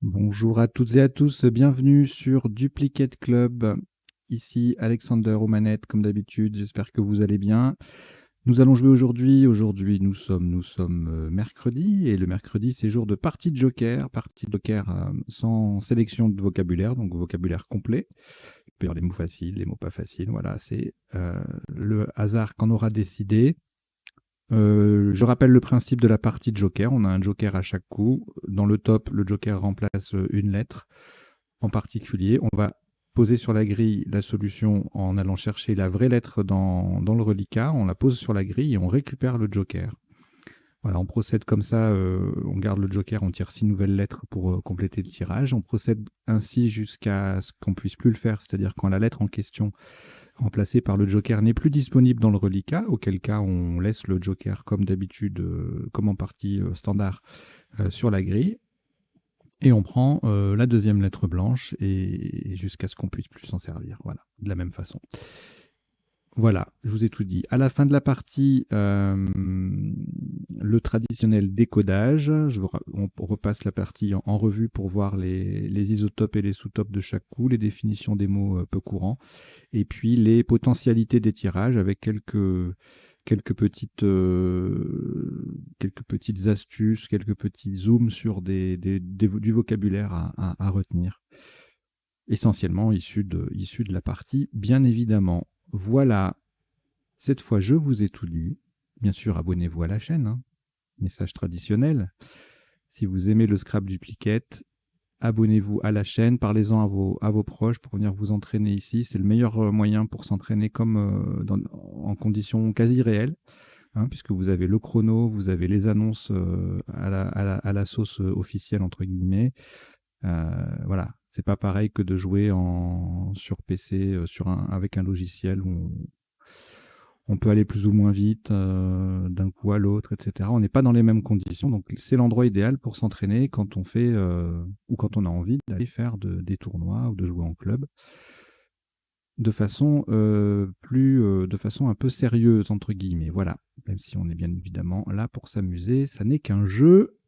Bonjour à toutes et à tous, bienvenue sur Duplicate Club. Ici Alexander aux manettes, comme d'habitude, j'espère que vous allez bien. Nous allons jouer aujourd'hui. Aujourd'hui, nous sommes mercredi, et le mercredi, c'est jour de partie de Joker. Partie de Joker sans sélection de vocabulaire, donc vocabulaire complet. Il peut y avoir des mots faciles, des mots pas faciles. Voilà, c'est le hasard qu'on aura décidé. Je rappelle le principe de la partie de Joker. On a un Joker à chaque coup. Dans le top, le Joker remplace une lettre en particulier. On va poser sur la grille la solution en allant chercher la vraie lettre dans le reliquat. On la pose sur la grille et on récupère le Joker. Voilà, on procède comme ça, on garde le Joker, on tire 6 nouvelles lettres pour compléter le tirage. On procède ainsi jusqu'à ce qu'on puisse plus le faire, c'est-à-dire quand la lettre en question remplacé par le Joker n'est plus disponible dans le reliquat, auquel cas on laisse le Joker comme d'habitude, comme en partie standard, sur la grille. Et on prend la deuxième lettre blanche et jusqu'à ce qu'on puisse plus s'en servir. Voilà, de la même façon. Voilà, je vous ai tout dit. À la fin de la partie, le traditionnel décodage. On repasse la partie en revue pour voir les isotopes et les sous-topes de chaque coup, les définitions des mots peu courants, et puis les potentialités des tirages avec quelques petites astuces, quelques petits zooms sur du vocabulaire à retenir, essentiellement issu de la partie, bien évidemment. Voilà, cette fois je vous ai tout dit. Bien sûr, abonnez-vous à la chaîne, hein. Message traditionnel. Si vous aimez le Scrap Duplicate, abonnez-vous à la chaîne, parlez-en à vos proches pour venir vous entraîner ici. C'est le meilleur moyen pour s'entraîner comme en conditions quasi réelles, hein, puisque vous avez le chrono, vous avez les annonces à la sauce officielle, entre guillemets. Voilà, c'est pas pareil que de jouer sur PC avec un logiciel où on peut aller plus ou moins vite d'un coup à l'autre, etc. On n'est pas dans les mêmes conditions, donc c'est l'endroit idéal pour s'entraîner quand on fait ou quand on a envie d'aller faire des tournois ou de jouer en club de façon un peu sérieuse, entre guillemets. Voilà, même si on est bien évidemment là pour s'amuser, ça n'est qu'un jeu.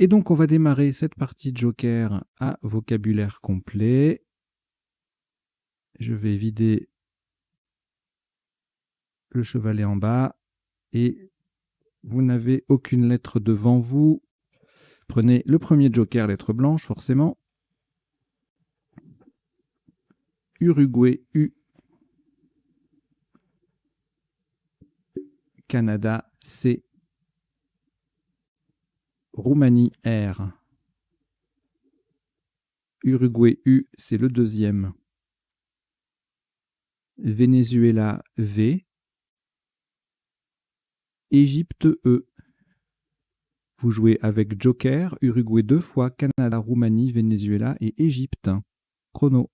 Et donc on va démarrer cette partie de Joker à vocabulaire complet. Je vais vider le chevalet en bas et vous n'avez aucune lettre devant vous. Prenez le premier Joker, lettre blanche, forcément. Uruguay, U. Canada, C. Roumanie, R. Uruguay, U, c'est le deuxième. Venezuela, V. Égypte, E. Vous jouez avec Joker, Uruguay 2 fois, Canada, Roumanie, Venezuela et Égypte. Chrono.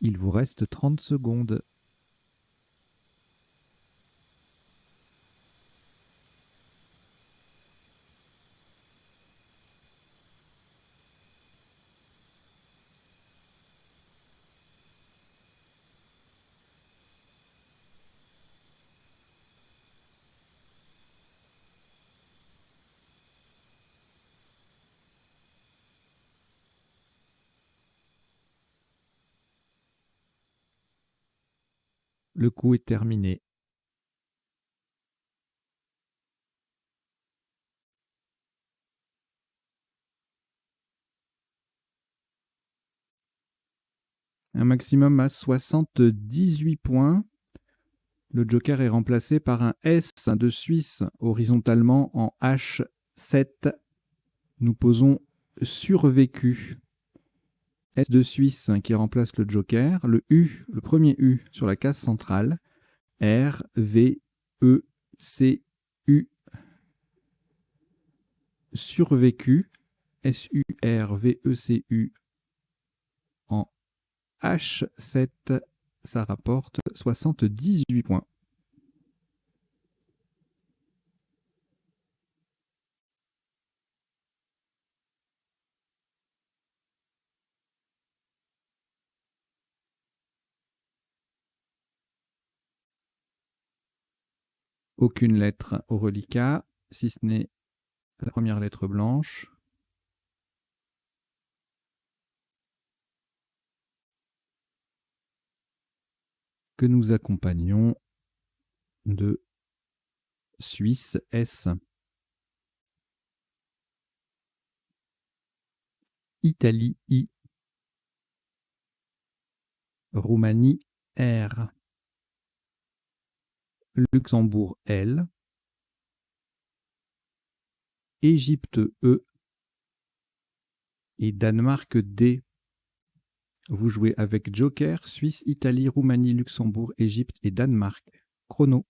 Il vous reste 30 secondes. Le coup est terminé. Un maximum à 78 points. Le joker est remplacé par un S de Suisse horizontalement en H7. Nous posons survécu. S de Suisse qui remplace le joker. Le U, le premier U sur la case centrale. R, V, E, C, U. Survécu. S-U-R-V-E-C-U en H7. Ça rapporte 78 points. Aucune lettre au reliquat, si ce n'est la première lettre blanche. Que nous accompagnons de Suisse S. Italie I. Roumanie R. Luxembourg L. Égypte E. Et Danemark D. Vous jouez avec Joker, Suisse, Italie, Roumanie, Luxembourg, Égypte et Danemark. Chrono.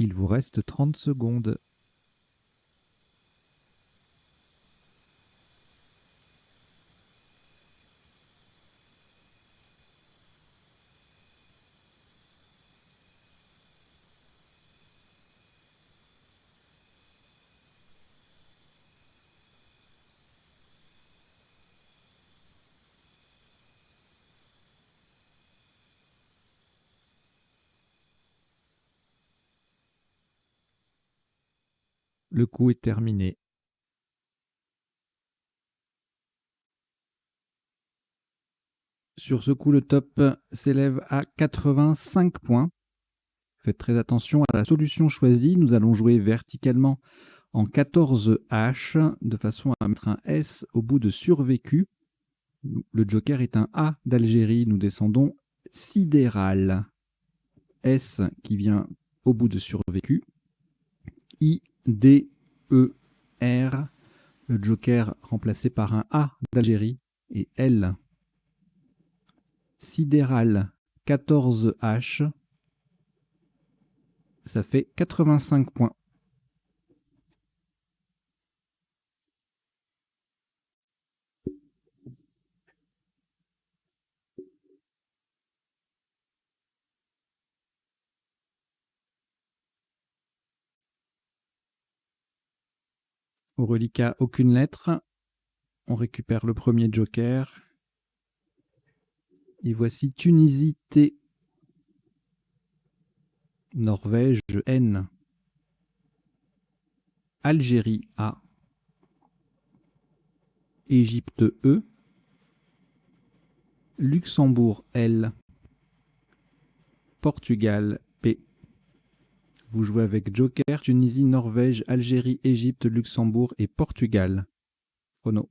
Il vous reste 30 secondes. Le coup est terminé. Sur ce coup, le top s'élève à 85 points. Faites très attention à la solution choisie. Nous allons jouer verticalement en 14 H de façon à mettre un S au bout de survécu. Le joker est un A d'Algérie. Nous descendons sidéral. S qui vient au bout de survécu. I, D, E, R. Le joker remplacé par un A d'Algérie et L. Sidéral 14 H. Ça fait 85 points. Au reliquat, aucune lettre. On récupère le premier joker. Et voici Tunisie T. Norvège N. Algérie A. Égypte E. Luxembourg L. Portugal P. Vous jouez avec joker, Tunisie, Norvège, Algérie, Égypte, Luxembourg et Portugal. Chrono.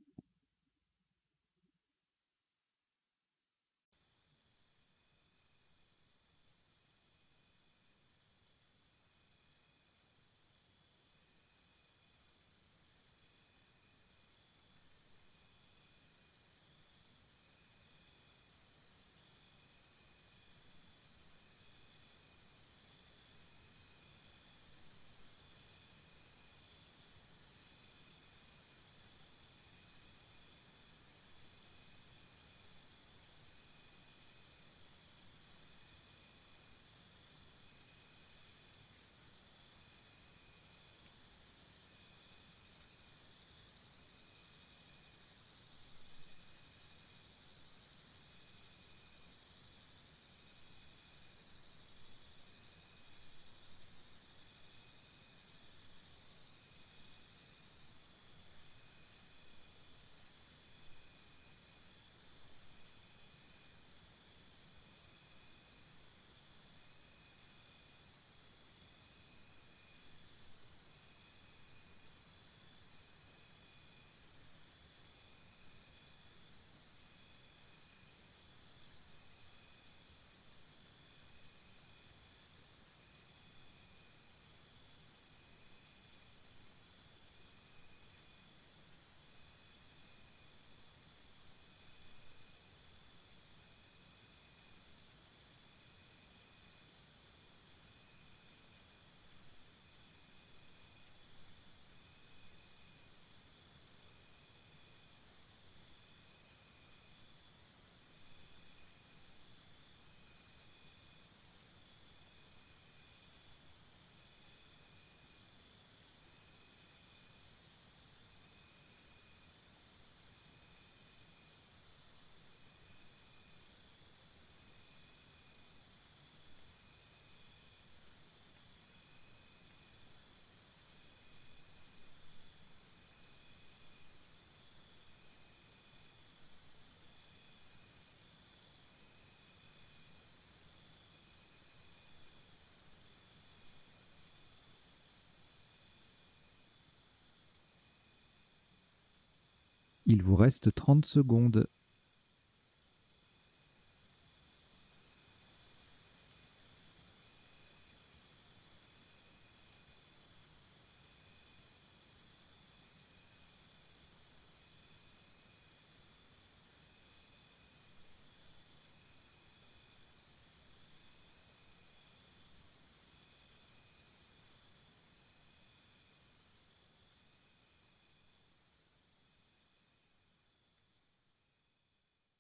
Il vous reste 30 secondes.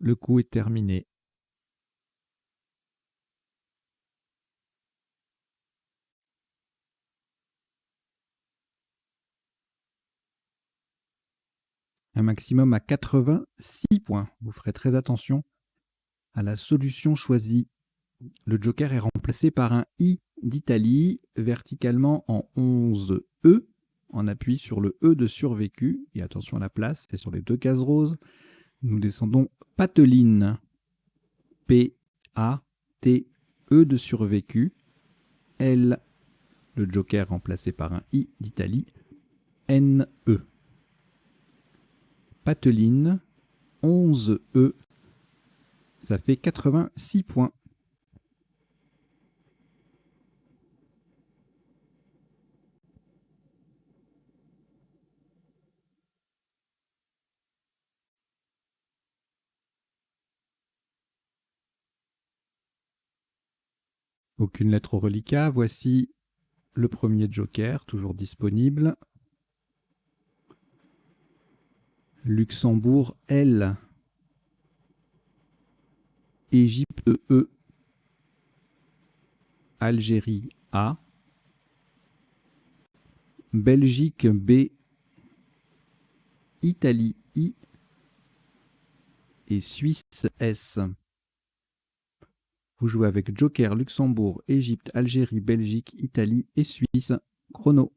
Le coup est terminé. Un maximum à 86 points. Vous ferez très attention à la solution choisie. Le joker est remplacé par un I d'Italie, verticalement en 11 E. on appuie sur le E de survécu, et attention à la place, c'est sur les 2 cases roses. Nous descendons Pateline, P-A-T-E de survécu, L, le joker remplacé par un I d'Italie, N-E. Pateline, 11 E, ça fait 86 points. Aucune lettre au reliquat. Voici le premier joker, toujours disponible. Luxembourg, L. Égypte, E. Algérie, A. Belgique, B. Italie, I. Et Suisse, S. Vous jouez avec joker, Luxembourg, Égypte, Algérie, Belgique, Italie et Suisse. Chrono.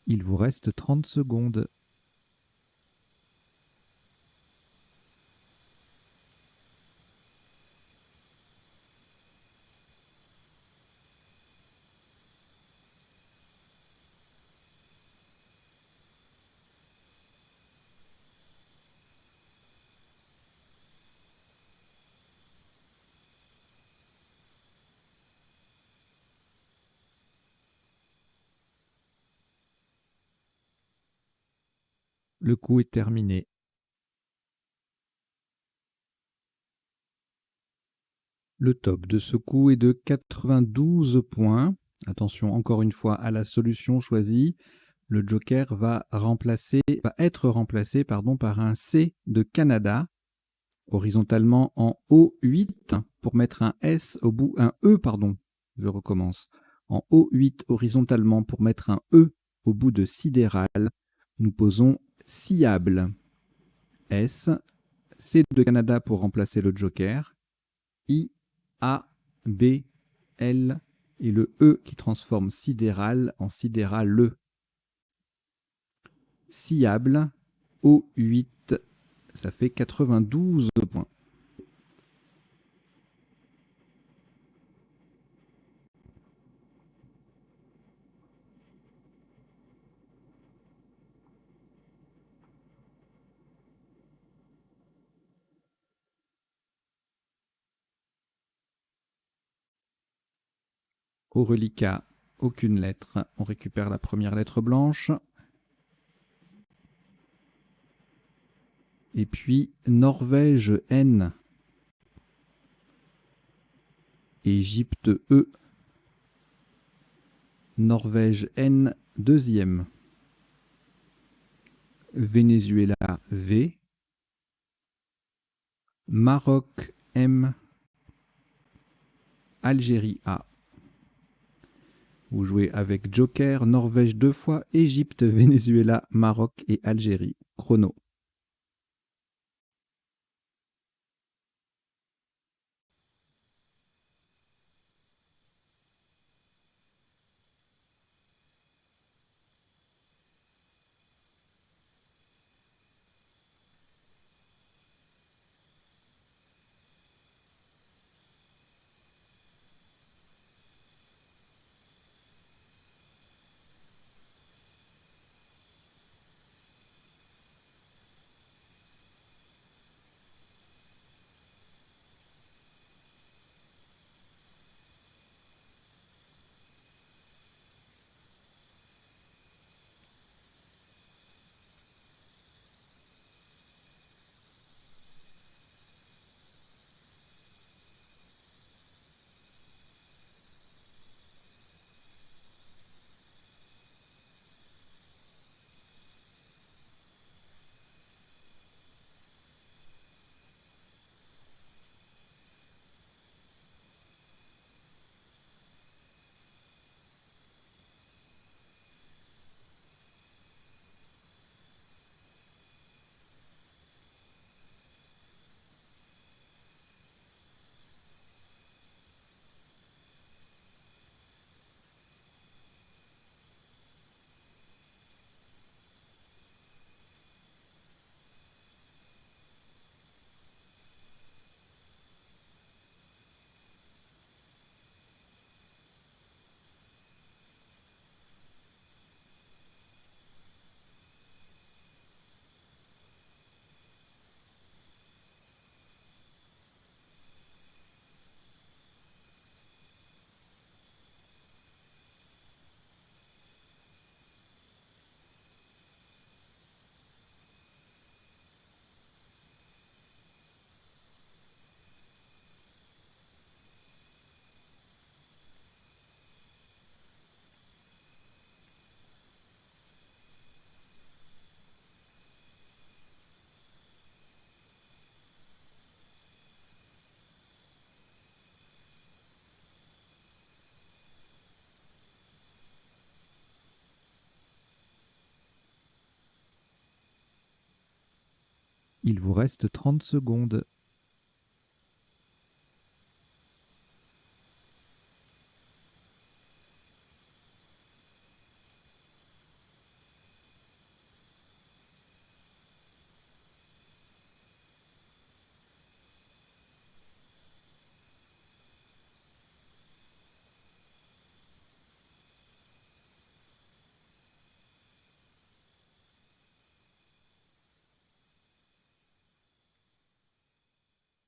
Il vous reste 30 secondes. Le coup est terminé. Le top de ce coup est de 92 points. Attention encore une fois à la solution choisie. Le joker va être remplacé par un C de Canada, horizontalement en O8 pour mettre un S au bout, un E, pardon, je recommence. En O8 horizontalement pour mettre un E au bout de sidéral, nous posons sciable. S, C de Canada pour remplacer le joker, I, A, B, L et le E qui transforme sidéral en sidérale. Siable, O8, ça fait 92 points. Au reliquat, aucune lettre. On récupère la première lettre blanche. Et puis Norvège N. Égypte E. Norvège N, deuxième. Venezuela V. Maroc M. Algérie A. Vous jouez avec Joker, Norvège 2 fois, Égypte, Venezuela, Maroc et Algérie. Chrono. Il vous reste 30 secondes.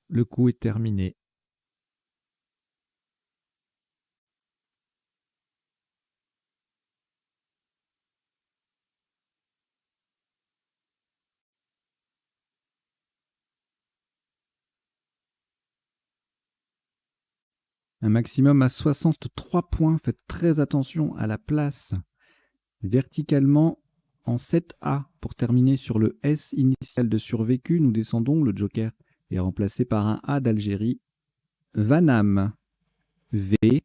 Le coup est terminé. Un maximum à 63 points. Faites très attention à la place. Verticalement en 7A pour terminer sur le S initial de survécu. Nous descendons. Le joker est remplacé par un A d'Algérie. Vanam. V-A-N-N.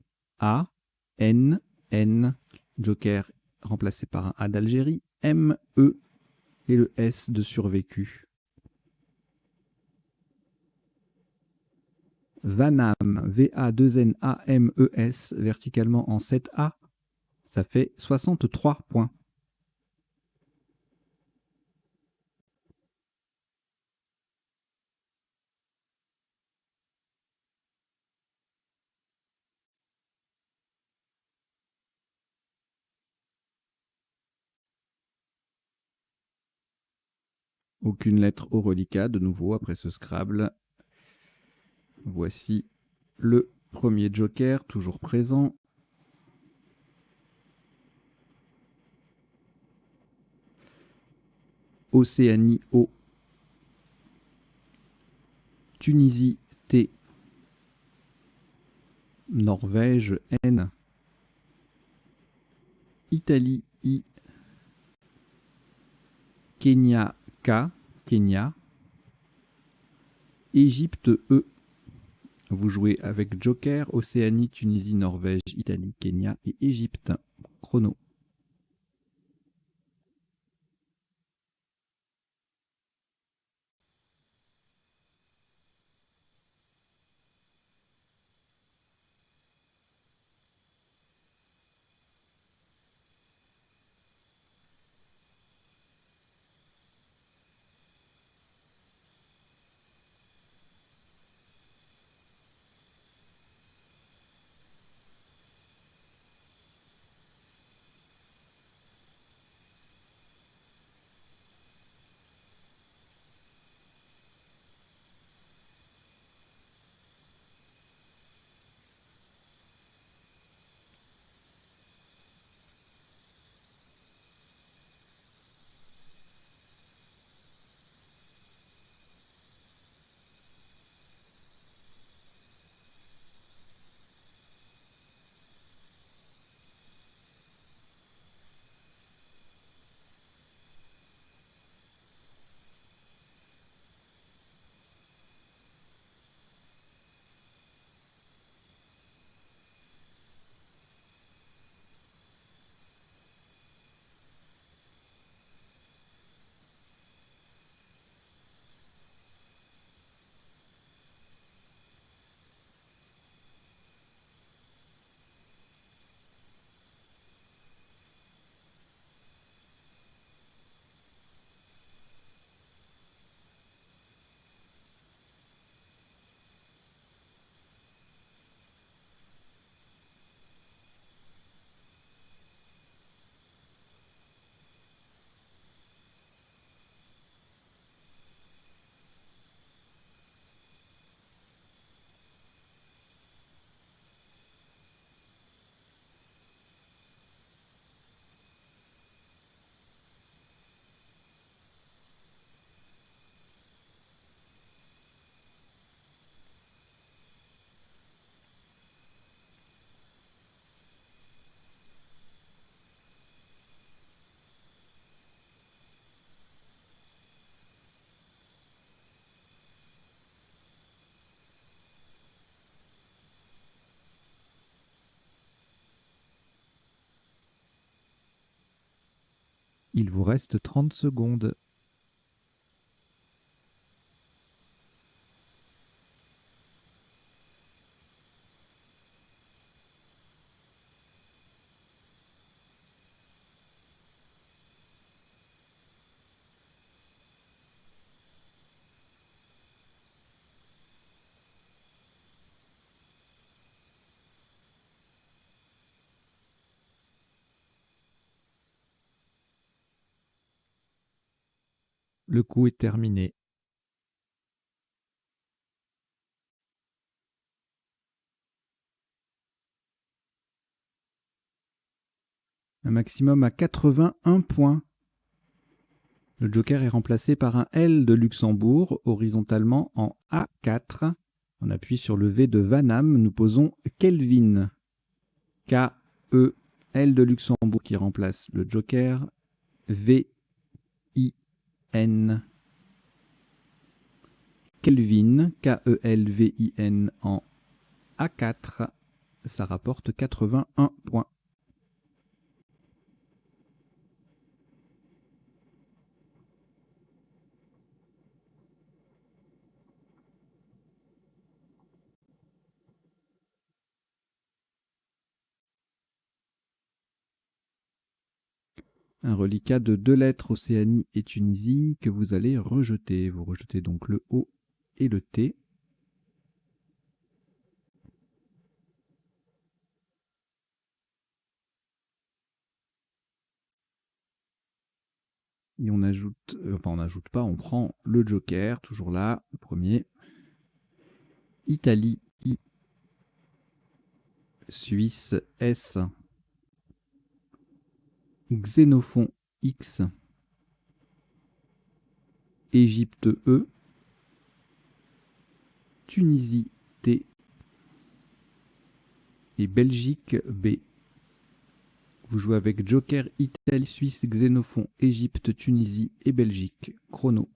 Joker remplacé par un A d'Algérie. M-E et le S de survécu. Vanam, V-A-2-N-A-M-E-S, verticalement en 7A, ça fait 63 points. Aucune lettre au reliquat, de nouveau, après ce Scrabble. Voici le premier joker, toujours présent. Océanie O. Tunisie T. Norvège N. Italie I. Kenya K. Kenya. Égypte E. Vous jouez avec Joker, Océanie, Tunisie, Norvège, Italie, Kenya et Égypte. Chrono. Il vous reste 30 secondes. Le coup est terminé. Un maximum à 81 points. Le joker est remplacé par un L de Luxembourg, horizontalement en A4. On appuie sur le V de Vanham. Nous posons Kelvin. K-E, L de Luxembourg qui remplace le joker. V-I-N. Kelvin, K-E-L-V-I-N en A4. Ça rapporte 81 points. Un reliquat de 2 lettres, Océanie et Tunisie, que vous allez rejeter. Vous rejetez donc le O et le T. Et on ajoute, enfin on n'ajoute pas, on prend le joker, toujours là, le premier. Italie, I. Suisse, S. Xénophon, X. Égypte, E. Tunisie, T. Et Belgique, B. Vous jouez avec Joker, Italie, Suisse, Xénophon, Égypte, Tunisie et Belgique. Chrono.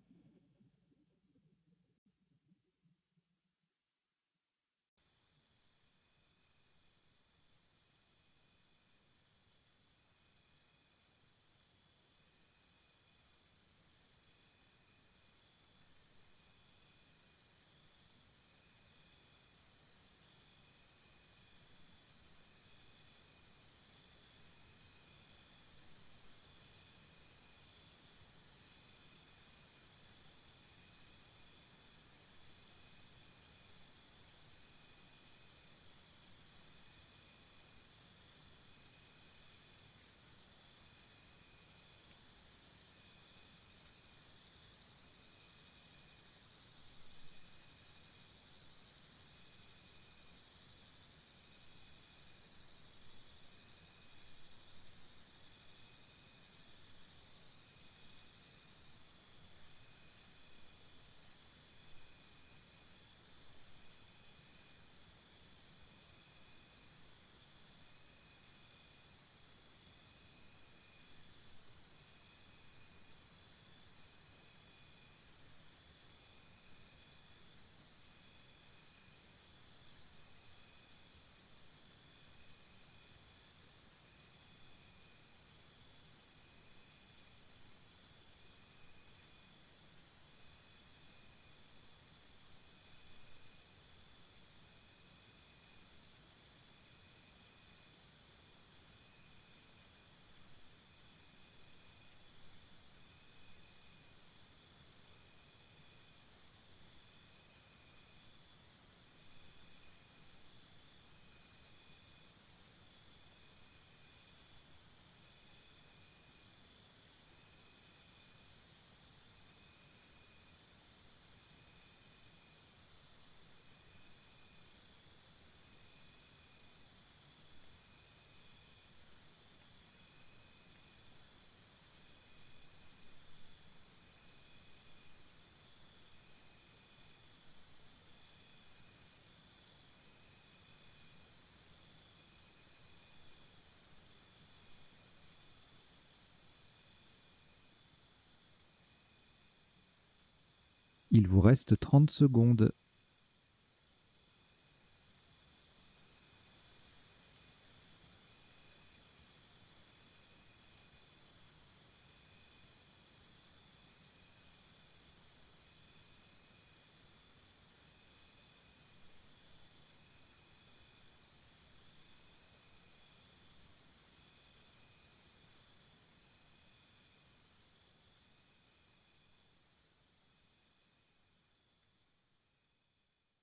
Il vous reste 30 secondes.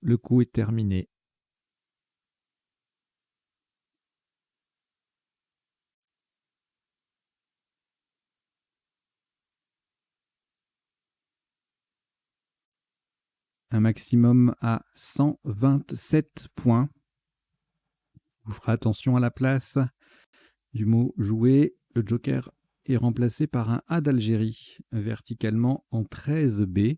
Le coup est terminé. Un maximum à 127 points. Vous ferez attention à la place du mot jouer. Le joker est remplacé par un A d'Algérie verticalement en 13B.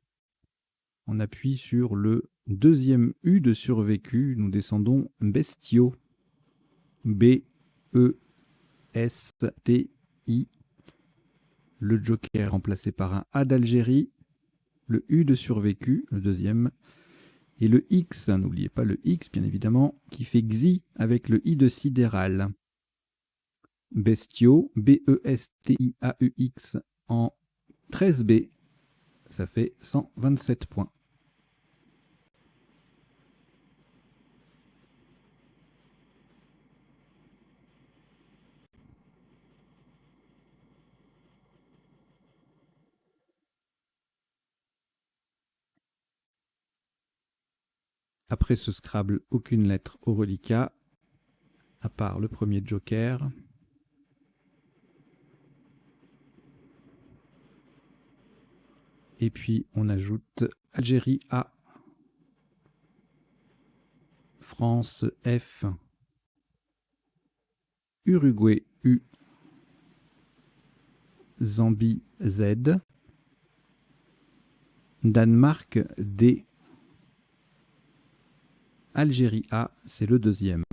On appuie sur le deuxième U de survécu. Nous descendons bestiaux. B-E-S-T-I. Le joker remplacé par un A d'Algérie. Le U de survécu, le deuxième. Et le X, n'oubliez pas le X, bien évidemment, qui fait Xi avec le I de sidéral. Bestiaux, B-E-S-T-I-A-U-X en 13B. Ça fait 127 points. Après ce Scrabble, aucune lettre au reliquat, à part le premier joker. Et puis on ajoute Algérie A, France F, Uruguay U, Zambie Z, Danemark D, Algérie A, c'est le deuxième.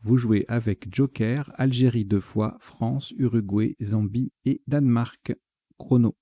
Vous jouez avec Joker, Algérie 2 fois, France, Uruguay, Zambie et Danemark. Chrono.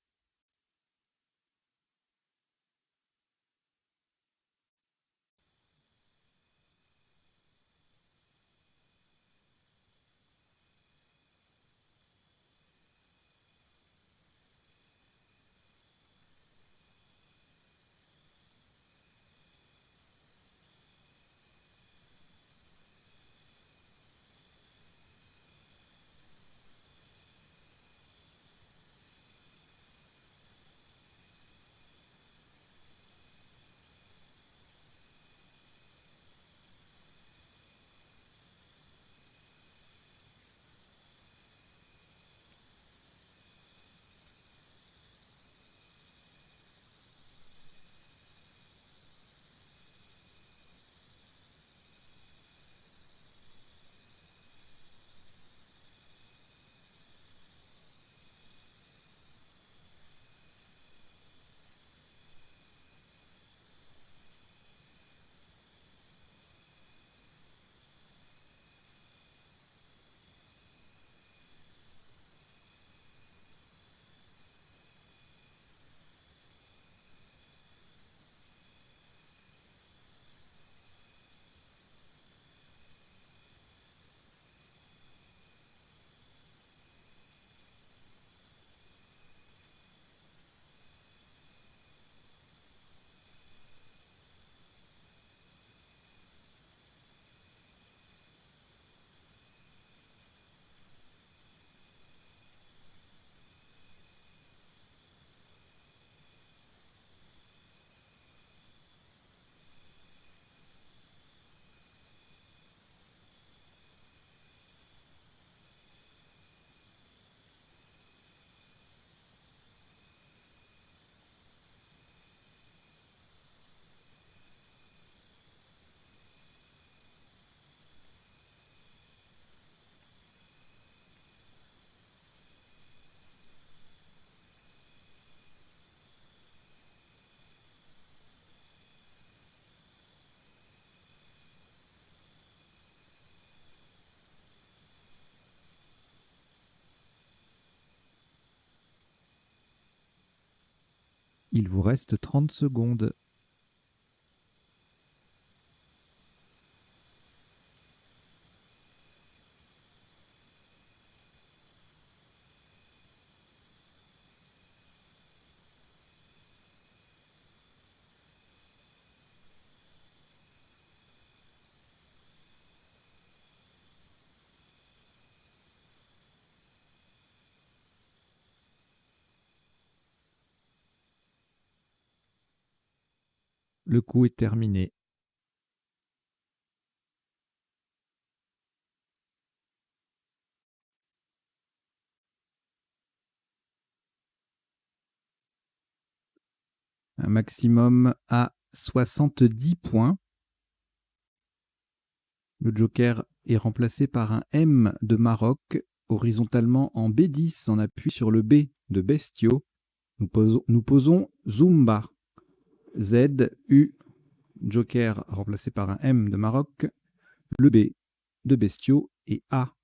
Il vous reste 30 secondes. Le coup est terminé. Un maximum à 70 points. Le Joker est remplacé par un M de Maroc, horizontalement en B10, on appuie sur le B de bestiaux. Nous posons Zumba. Z, U, Joker remplacé par un M de Maroc, le B de bestiaux et A.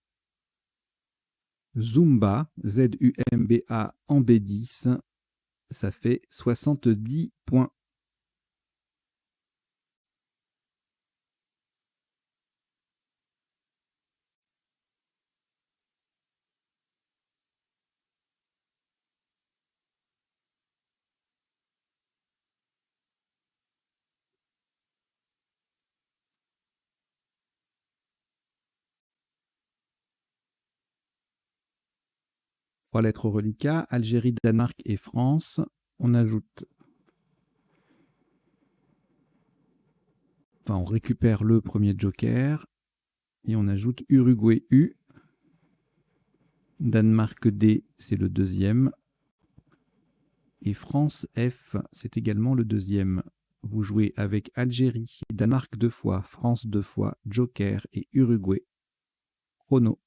Zumba, Z-U-M-B-A en B10, ça fait 70 points. Trois lettres au reliquat, Algérie, Danemark et France. On ajoute, on récupère le premier Joker et on ajoute Uruguay U. Danemark D, c'est le deuxième. Et France F, c'est également le deuxième. Vous jouez avec Algérie, Danemark 2 fois, France 2 fois, Joker et Uruguay. Chrono.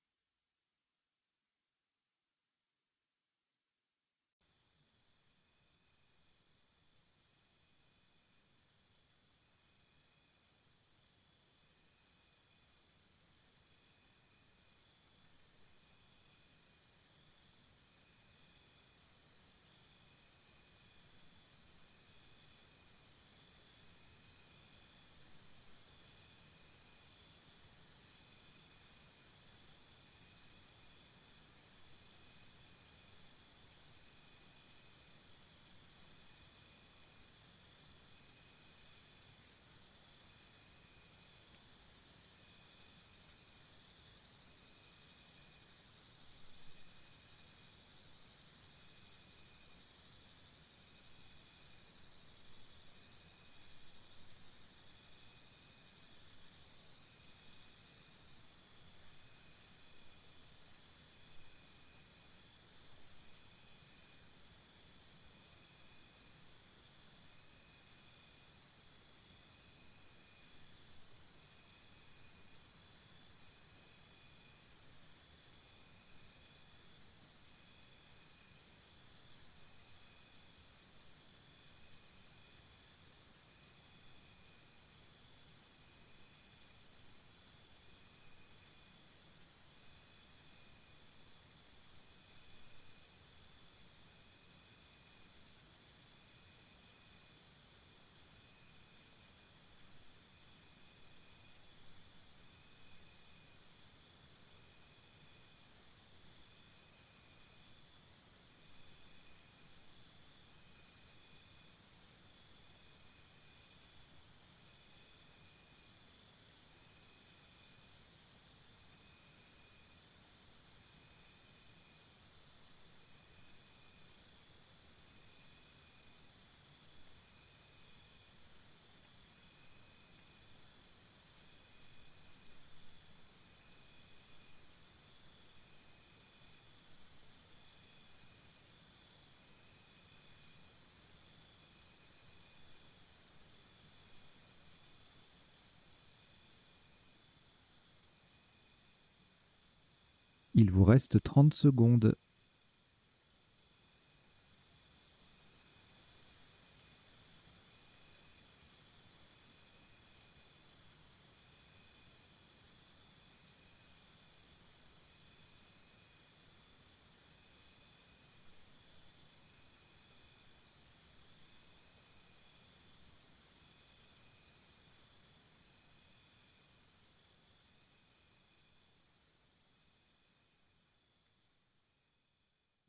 Il vous reste 30 secondes.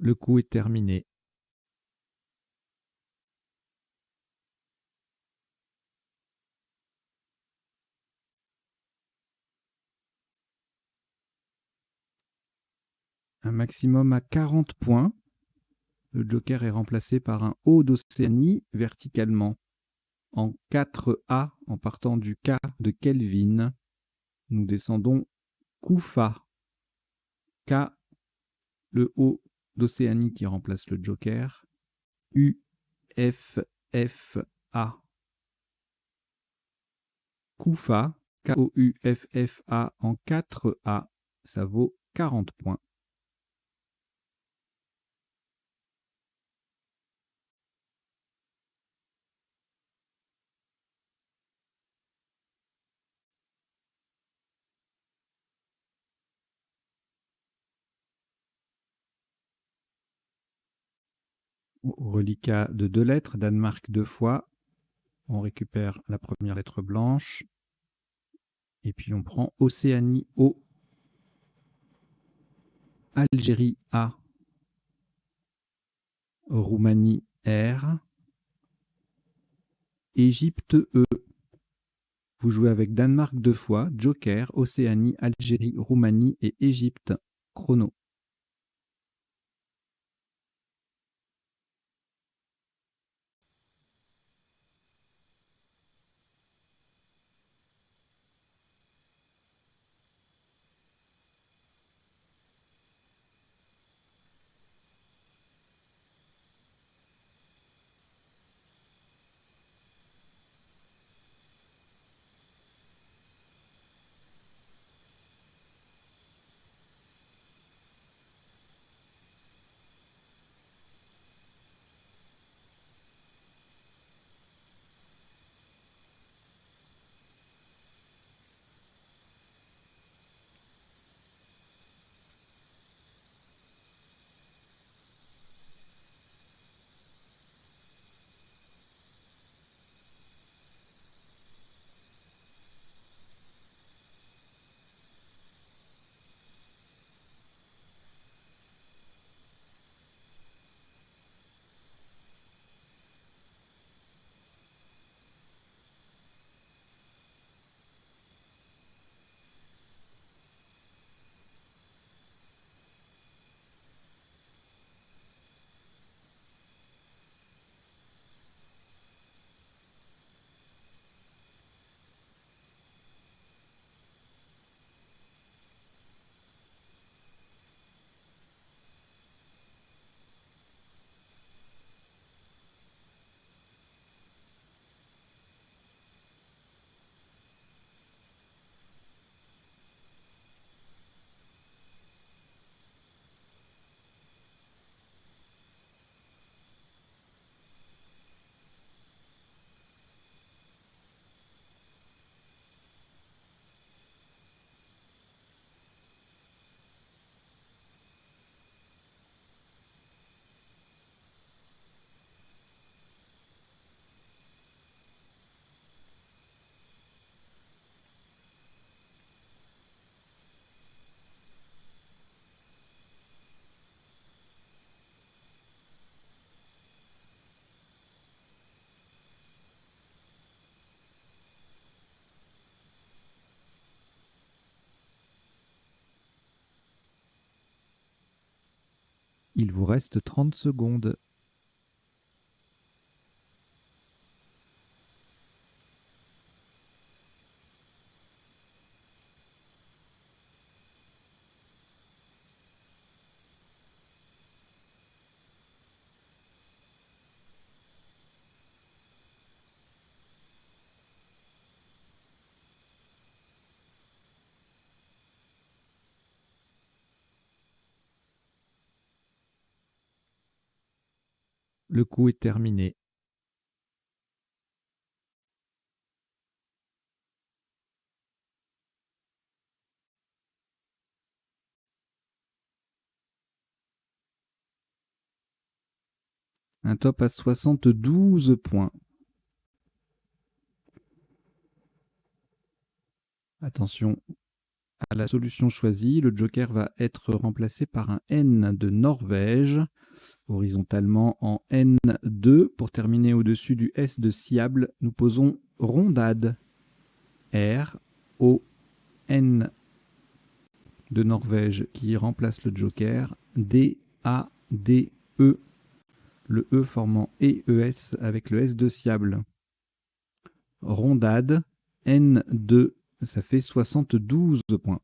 Le coup est terminé. Un maximum à 40 points. Le joker est remplacé par un haut d'Océanie verticalement. En 4A, en partant du K de Kelvin, nous descendons Koufa. K, le haut d'Océanie qui remplace le joker. U, F, F, A. Koufa, K-O-U-F-F-A en 4A, ça vaut 40 points. Reliquat de 2 lettres, Danemark 2 fois. On récupère la première lettre blanche. Et puis on prend Océanie O. Algérie A. Roumanie R. Égypte E. Vous jouez avec Danemark 2 fois, Joker, Océanie, Algérie, Roumanie et Égypte. Chrono. Il vous reste 30 secondes. Le coup est terminé. Un top à 72 points. Attention à la solution choisie. Le joker va être remplacé par un N de Norvège, horizontalement en N2. Pour terminer au-dessus du S de Siable, nous posons Rondade. R-O-N de Norvège qui remplace le joker. D-A-D-E. Le E formant E-E-S avec le S de Siable. Rondade, N2, ça fait 72 points.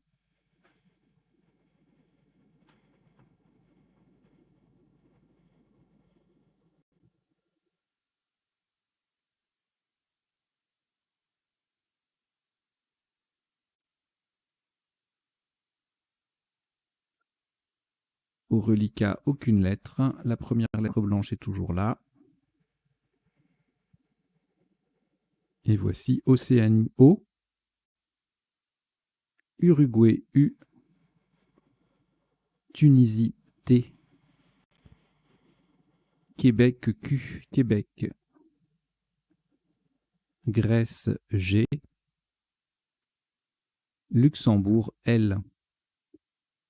Au reliquat, aucune lettre. La première lettre blanche est toujours là. Et voici Océanie O, Uruguay U, Tunisie T, Québec Q, Québec, Grèce G, Luxembourg L.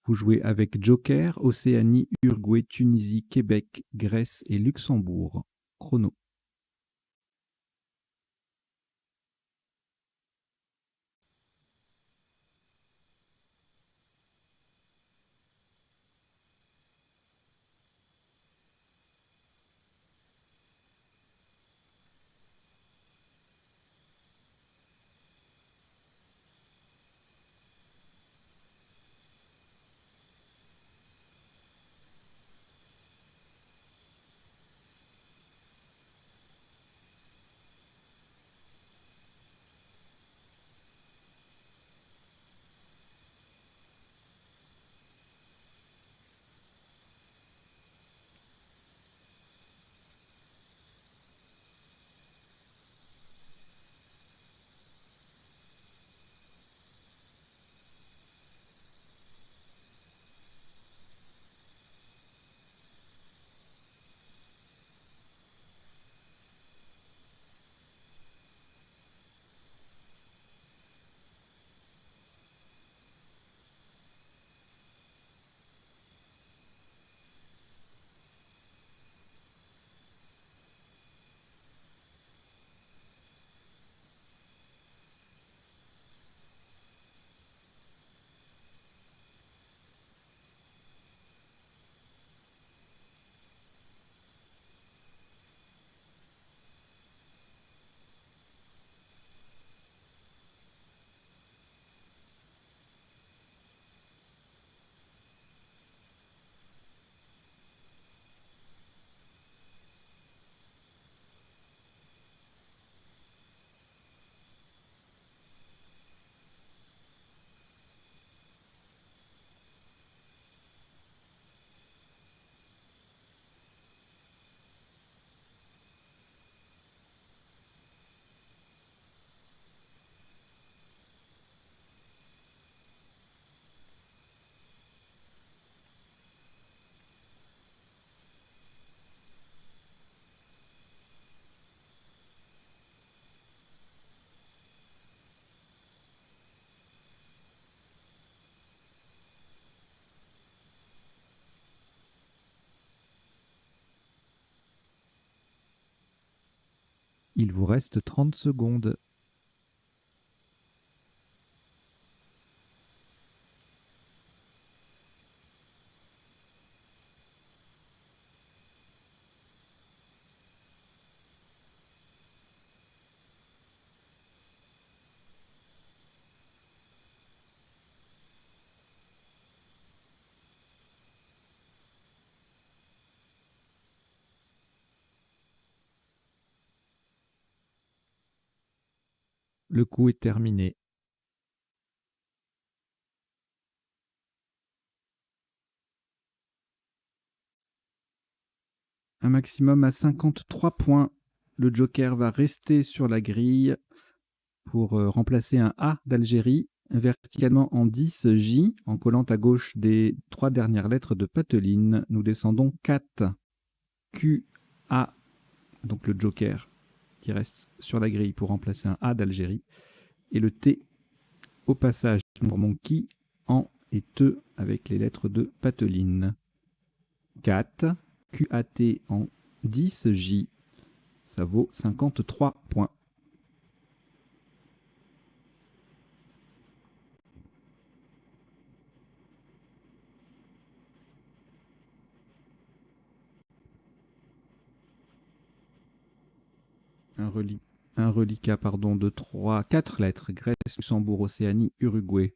Vous jouez avec Joker, Océanie, Uruguay, Tunisie, Québec, Grèce et Luxembourg. Chrono. Il vous reste 30 secondes. Le coup est terminé. Un maximum à 53 points. Le joker va rester sur la grille pour remplacer un A d'Algérie, verticalement en 10 J, en collant à gauche des 3 dernières lettres de Pateline. Nous descendons 4 Q, A, donc le joker qui reste sur la grille pour remplacer un A d'Algérie, et le T au passage pour mon qui, en et te avec les lettres de Pateline. 4 QAT en 10 J, ça vaut 53 points. Un reliquat de 4 lettres, Grèce, Luxembourg, Océanie, Uruguay.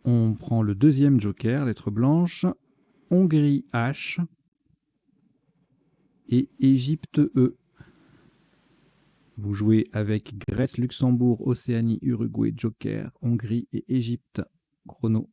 On prend le deuxième joker, lettre blanche, Hongrie H et Égypte E. Vous jouez avec Grèce, Luxembourg, Océanie, Uruguay, joker, Hongrie et Égypte. Chrono.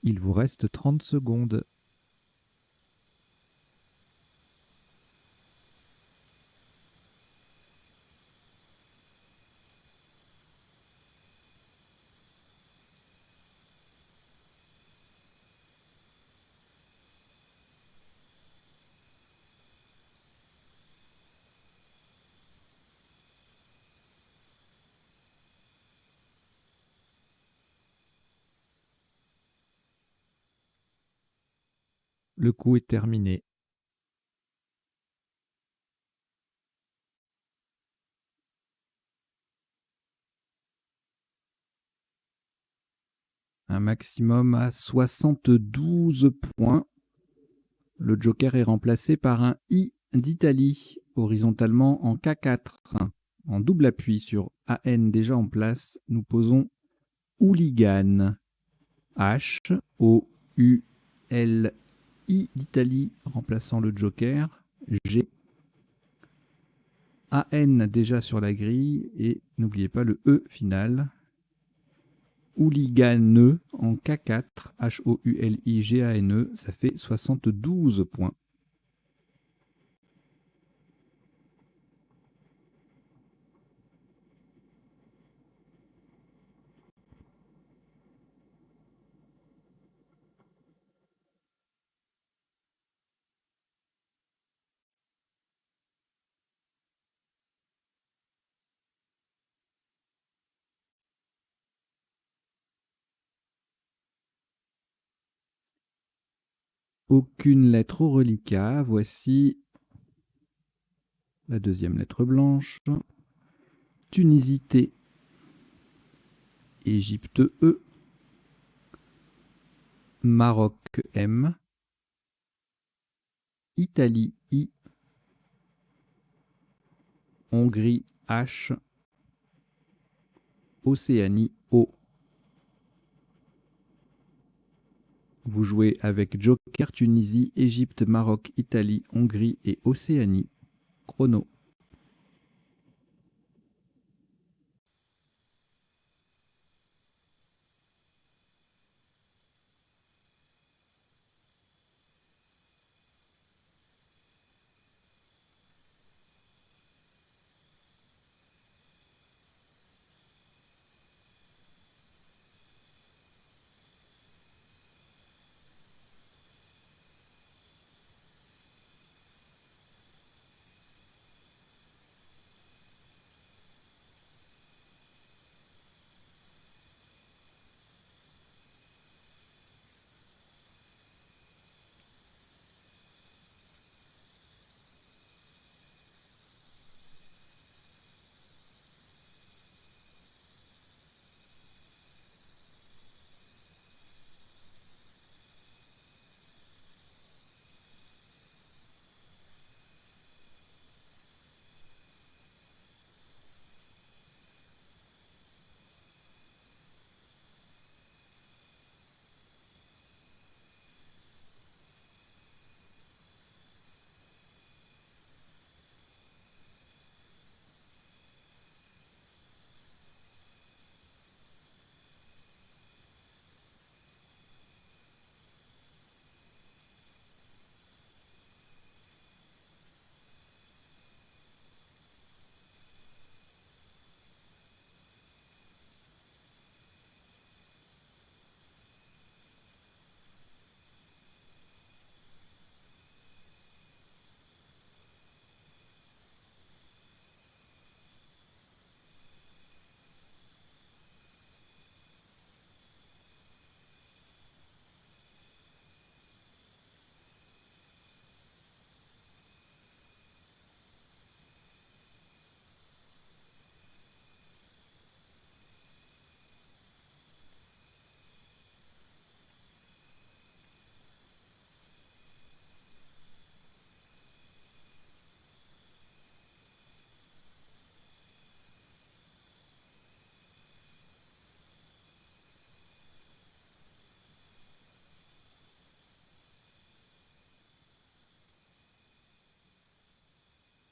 Il vous reste 30 secondes. Le coup est terminé. Un maximum à 72 points. Le joker est remplacé par un I d'Italie, horizontalement en K4. En double appui sur AN déjà en place, nous posons hooligan. H, O, U, L, I d'Italie, remplaçant le joker. G, AN déjà sur la grille et n'oubliez pas le E final. Houliganeux en K4, H-O-U-L-I-G-A-N-E, ça fait 72 points. Aucune lettre au reliquat. Voici la deuxième lettre blanche. Tunisie T. Égypte E. Maroc M. Italie I. Hongrie H. Océanie O. Vous jouez avec Joker, Tunisie, Égypte, Maroc, Italie, Hongrie et Océanie. Chrono.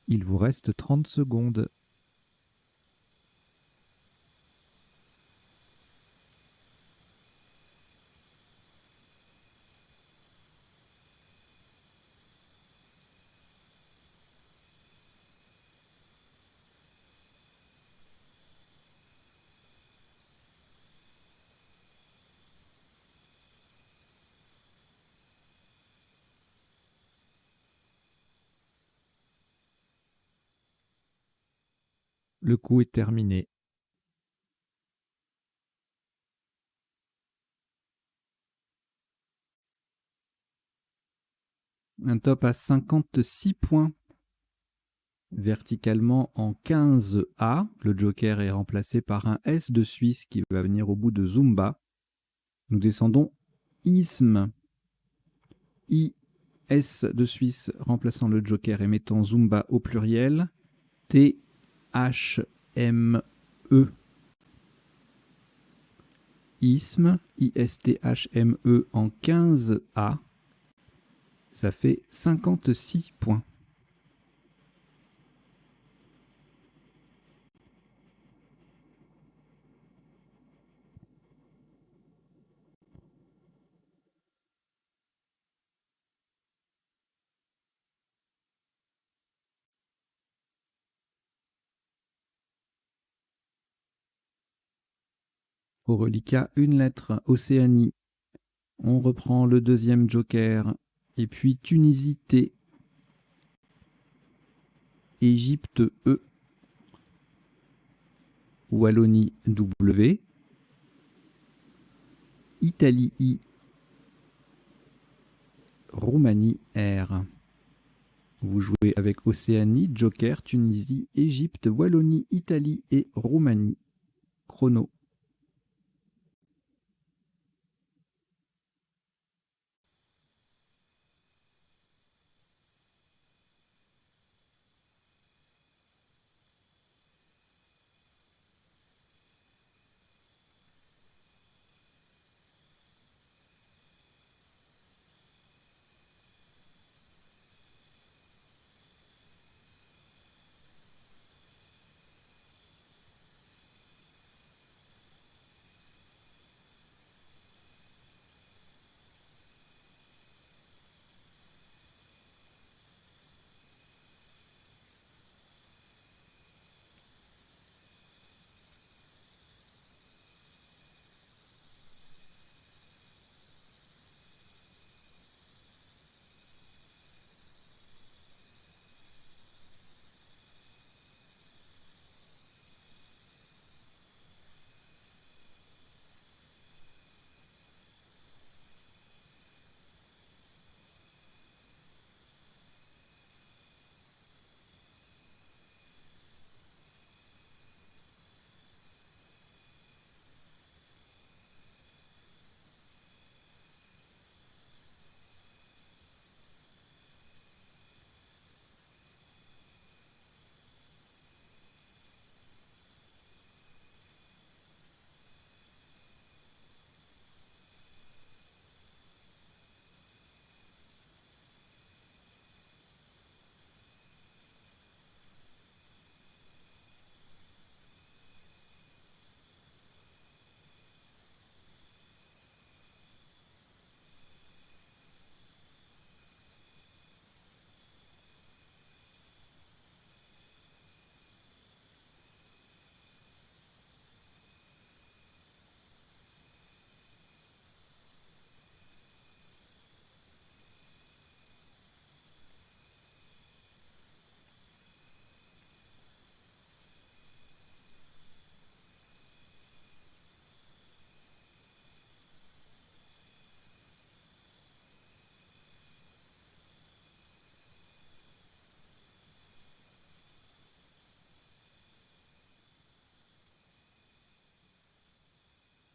Il vous reste 30 secondes. Le coup est terminé. Un top à 56 points. Verticalement en 15A, le Joker est remplacé par un S de Suisse qui va venir au bout de Zumba. Nous descendons ISM. IS de Suisse remplaçant le Joker et mettant Zumba au pluriel. THME. ISM, ISTHME en 15A. Ça fait 56 points. Au reliquat, une lettre, Océanie. On reprend le deuxième joker. Et puis Tunisie, T. Égypte, E. Wallonie, W. Italie, I. Roumanie, R. Vous jouez avec Océanie, Joker, Tunisie, Égypte, Wallonie, Italie et Roumanie. Chrono.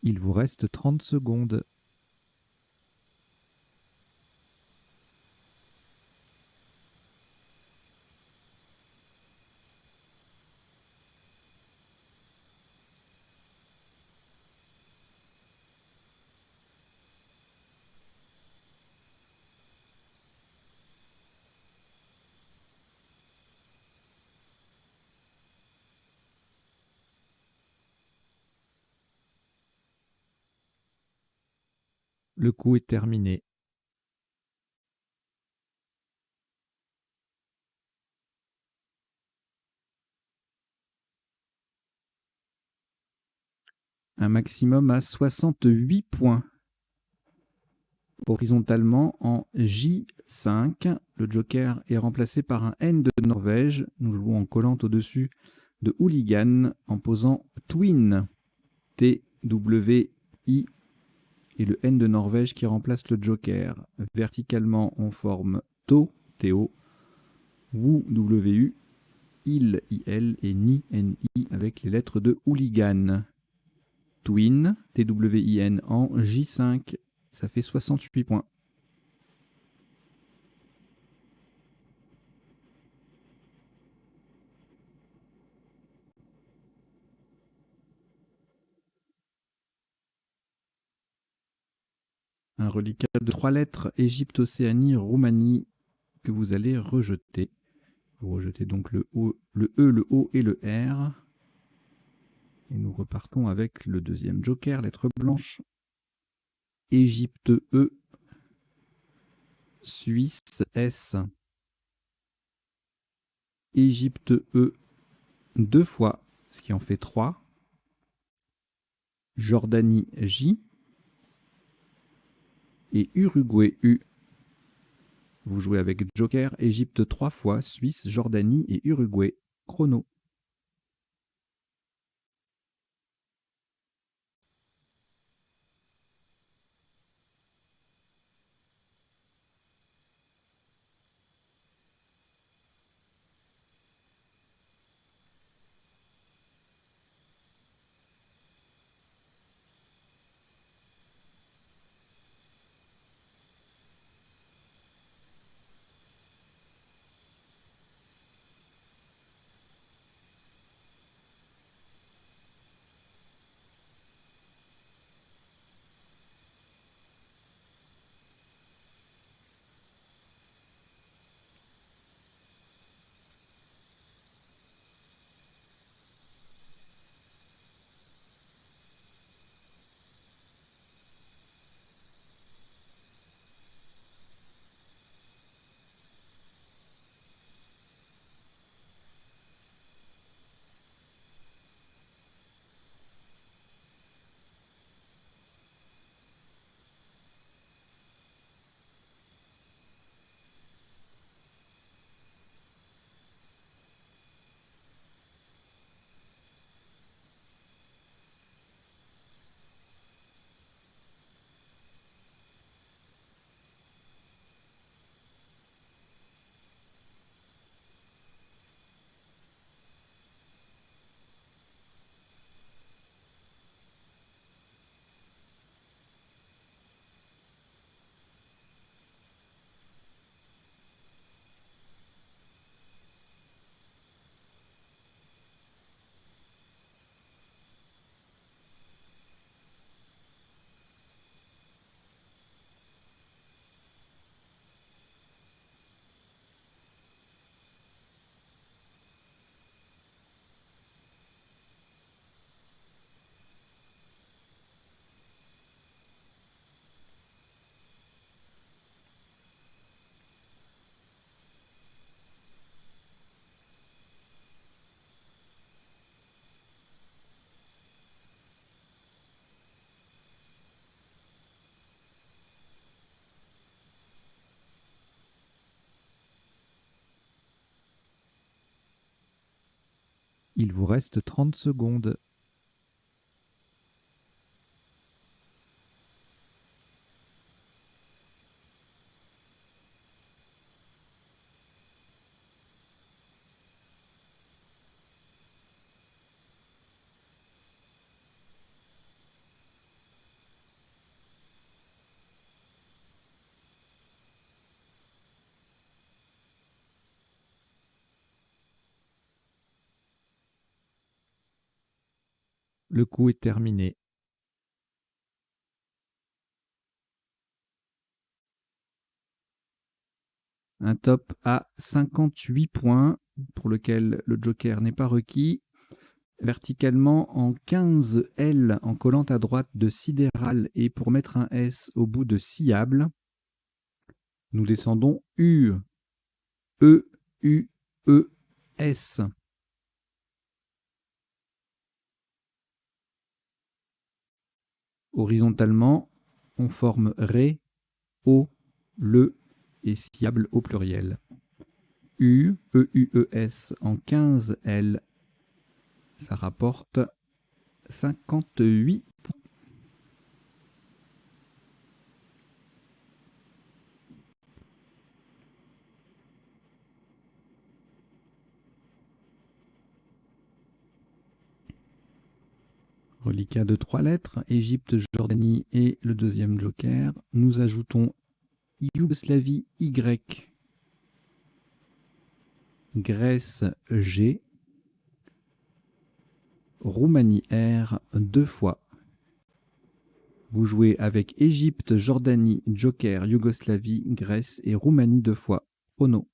Il vous reste 30 secondes. Le coup est terminé. Un maximum à 68 points. Horizontalement en J5. Le joker est remplacé par un N de Norvège. Nous jouons en collant au-dessus de Hooligan en posant Twin. T-W-I et le N de Norvège qui remplace le joker. Verticalement, on forme To, T-O, Wu, W-U, Il, I-L et Ni, N-I avec les lettres de Hooligan. Twin, T-W-I-N en J5. Ça fait 68 points. Un reliquat de 3 lettres, Égypte, Océanie, Roumanie, que vous allez rejeter. Vous rejetez donc le O, le E, le O et le R. Et nous repartons avec le deuxième joker, lettre blanche. Égypte, E. Suisse, S. Égypte, E. 2 fois, ce qui en fait 3. Jordanie J et Uruguay U. Vous jouez avec Joker, Égypte 3 fois, Suisse, Jordanie et Uruguay. Chrono. Il vous reste 30 secondes. Le coup est terminé. Un top à 58 points pour lequel le joker n'est pas requis. Verticalement en 15 L en collant à droite de sidéral et pour mettre un S au bout de sciable. Nous descendons U, E, U, E, S. Horizontalement, on forme Ré, O, Le et sciable au pluriel. U, E, U, E, S en 15 L. Ça rapporte 58 points. Reliquat de 3 lettres, Égypte, Jordanie et le deuxième joker. Nous ajoutons Yougoslavie Y, Grèce G, Roumanie R 2 fois. Vous jouez avec Égypte, Jordanie, Joker, Yougoslavie, Grèce et Roumanie 2 fois. Chrono.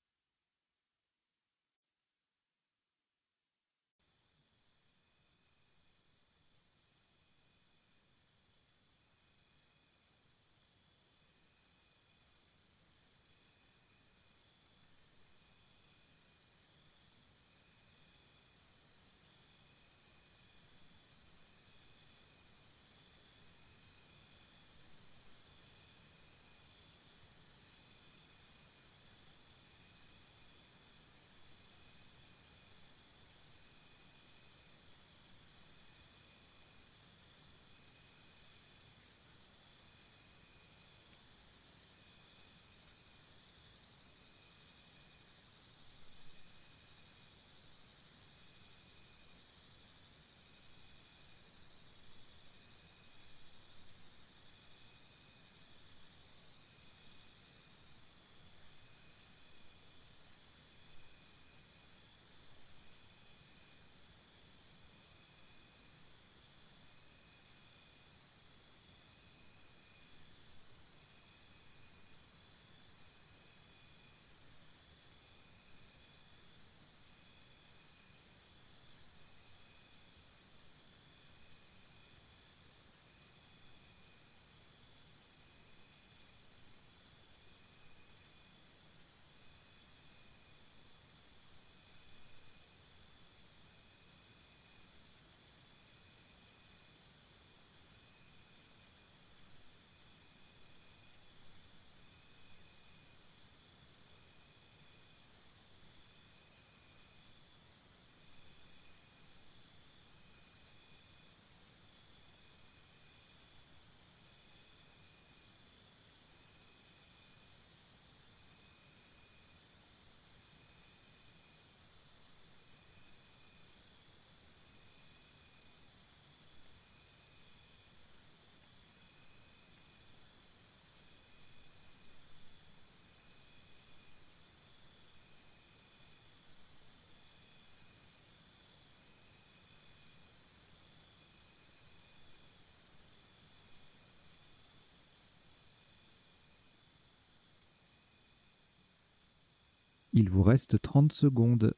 Il vous reste 30 secondes.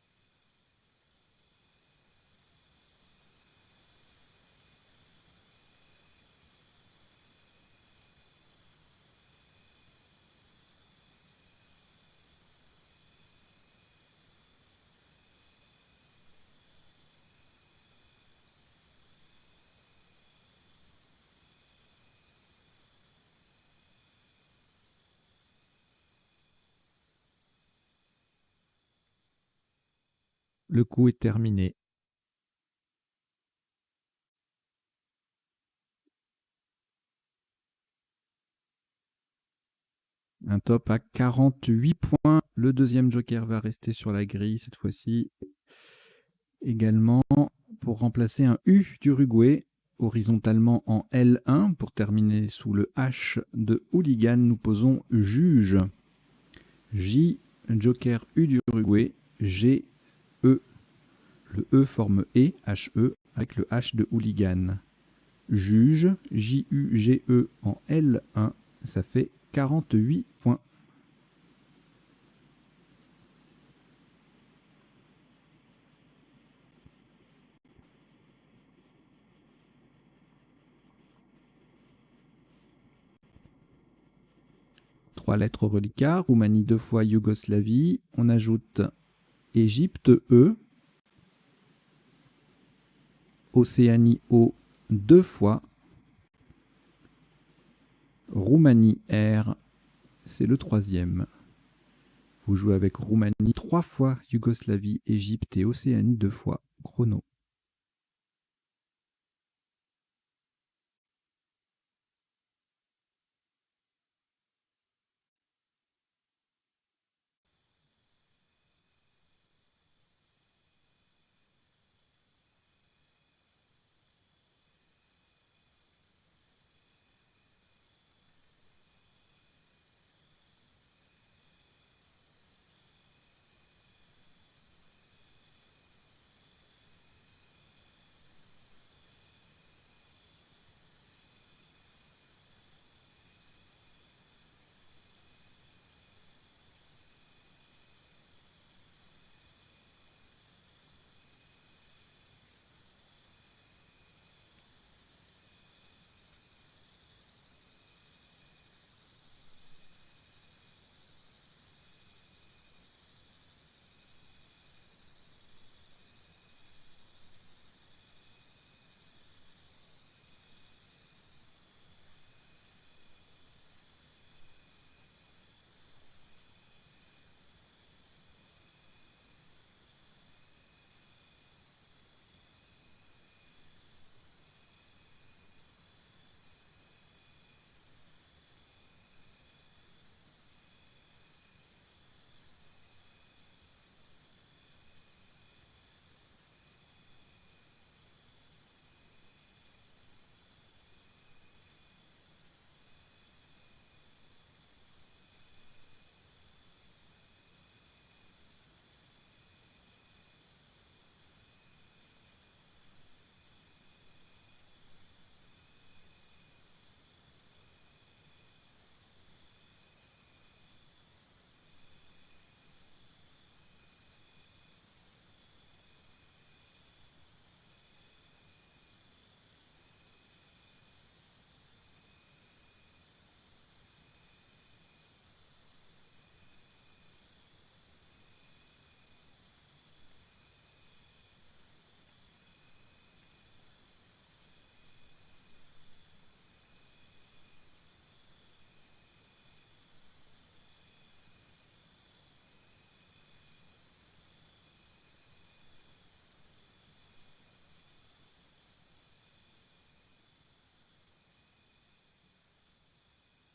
Le coup est terminé. Un top à 48 points. Le deuxième joker va rester sur la grille cette fois-ci. Également, pour remplacer un U d'Uruguay, horizontalement en L1, pour terminer sous le H de hooligan, nous posons juge. J, joker U d'Uruguay, G, E. Le E forme E, H-E, avec le H de hooligan. Juge, J-U-G-E en L1, ça fait 48 points. Trois lettres au reliquat, Roumanie 2 fois, Yougoslavie. On ajoute Égypte E, Océanie O 2 fois, Roumanie R, c'est le troisième. Vous jouez avec Roumanie 3 fois, Yougoslavie, Égypte et Océanie 2 fois. Chrono.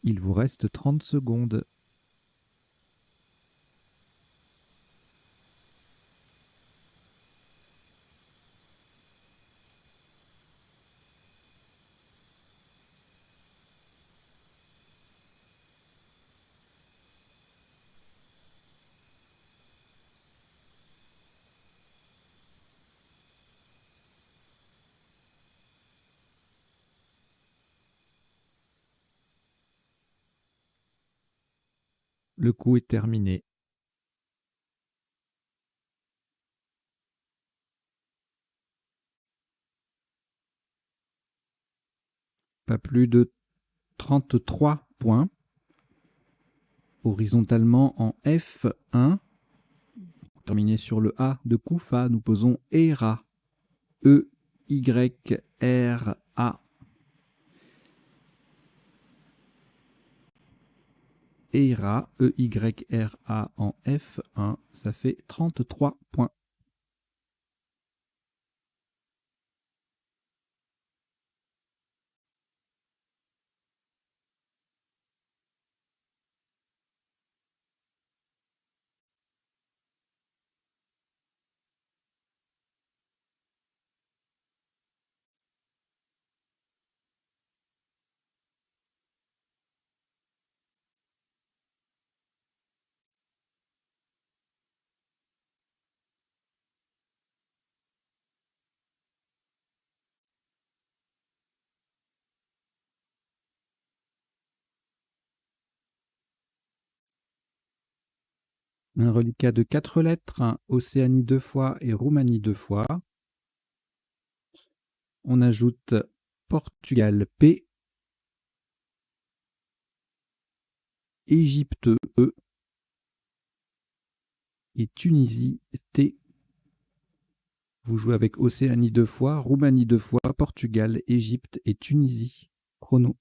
Il vous reste 30 secondes. Le coup est terminé. pas plus de 33 points. Horizontalement en F1, pour terminer sur le A de Koufa, nous posons ERA. E-Y-R-A. ERA, E-Y-R-A en F1, ça fait 33 points. Un reliquat de 4 lettres, Océanie 2 fois et Roumanie 2 fois. On ajoute Portugal P, Égypte E et Tunisie T. Vous jouez avec Océanie 2 fois, Roumanie 2 fois, Portugal, Égypte et Tunisie. Chrono.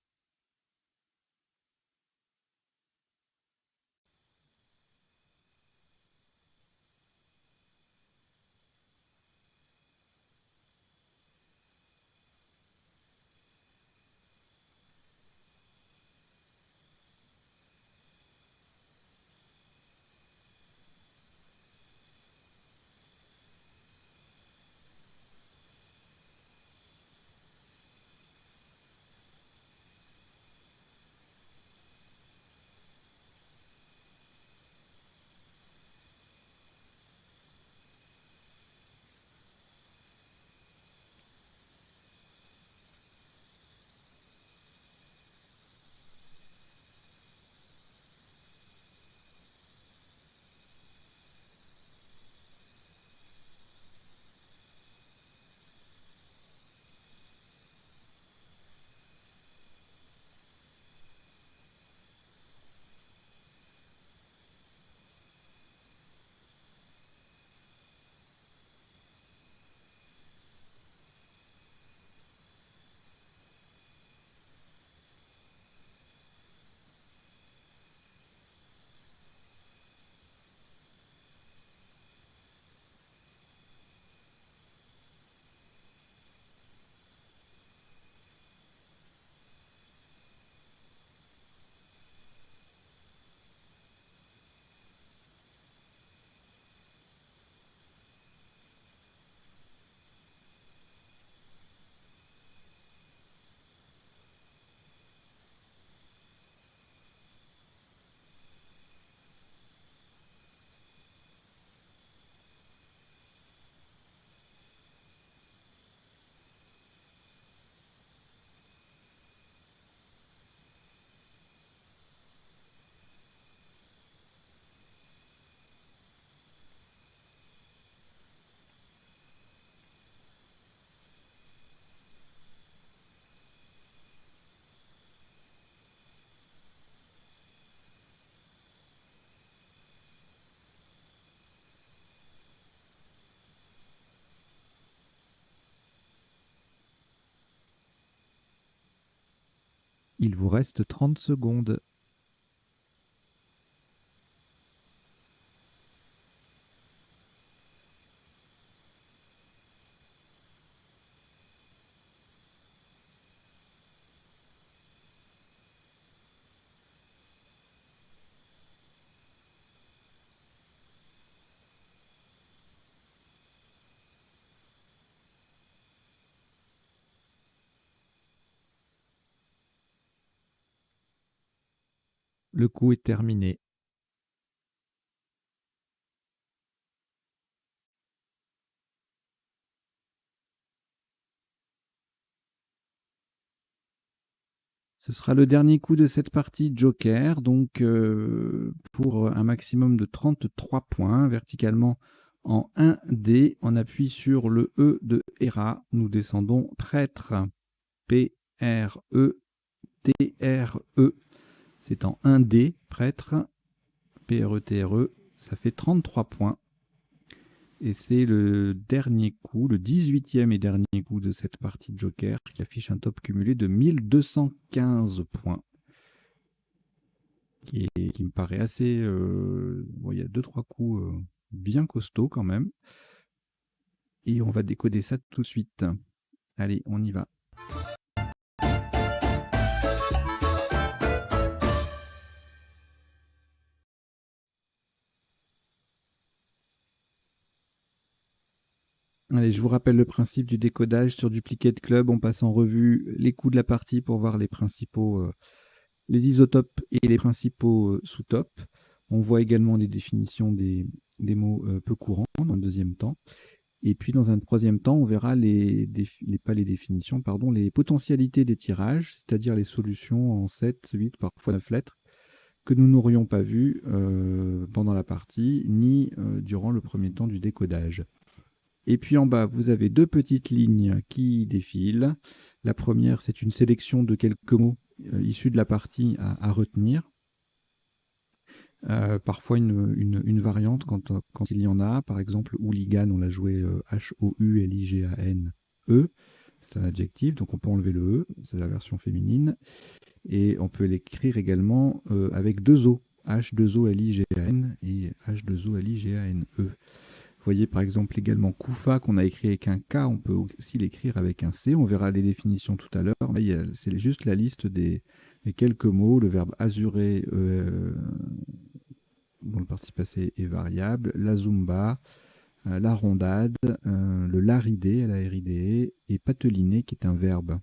Il vous reste 30 secondes. Le coup est terminé. Ce sera le dernier coup de cette partie Joker, donc pour un maximum de 33 points, verticalement en 1D. On appuie sur le E de Hera. Nous descendons prêtre, P, P-R-E-T-R-E. C'est en 1D, prêtre. P-R-E-T-R-E. Ça fait 33 points. Et c'est le dernier coup, le 18e et dernier coup de cette partie de Joker qui affiche un top cumulé de 1215 points. Qui me paraît assez... bon, il y a 2-3 coups bien costauds quand même. Et on va décoder ça tout de suite. Allez, on y va. Allez, je vous rappelle le principe du décodage sur Duplicate Club. On passe en revue les coups de la partie pour voir les principaux, les isotopes et les principaux sous-topes. On voit également les définitions des mots peu courants dans le deuxième temps. Et puis dans un troisième temps, on verra pas les définitions, pardon, les potentialités des tirages, c'est-à-dire les solutions en 7, 8, parfois 9 lettres, que nous n'aurions pas vues pendant la partie, ni durant le premier temps du décodage. Et puis en bas, vous avez deux petites lignes qui défilent. La première, c'est une sélection de quelques mots issus de la partie à retenir. Parfois une variante quand il y en a. Par exemple, hooligan, on l'a joué H-O-U-L-I-G-A-N-E. C'est un adjectif, donc on peut enlever le E, c'est la version féminine. Et on peut l'écrire également avec deux O, H-2-O-L-I-G-A-N et H-2-O-L-I-G-A-N-E. Vous voyez par exemple également Kufa qu'on a écrit avec un K, on peut aussi l'écrire avec un C. On verra les définitions tout à l'heure. C'est juste la liste des quelques mots. Le verbe azurer, dont le participe passé est variable. La zumba, la rondade, le laridé, L-A-R-I-D-E, et pateliner qui est un verbe.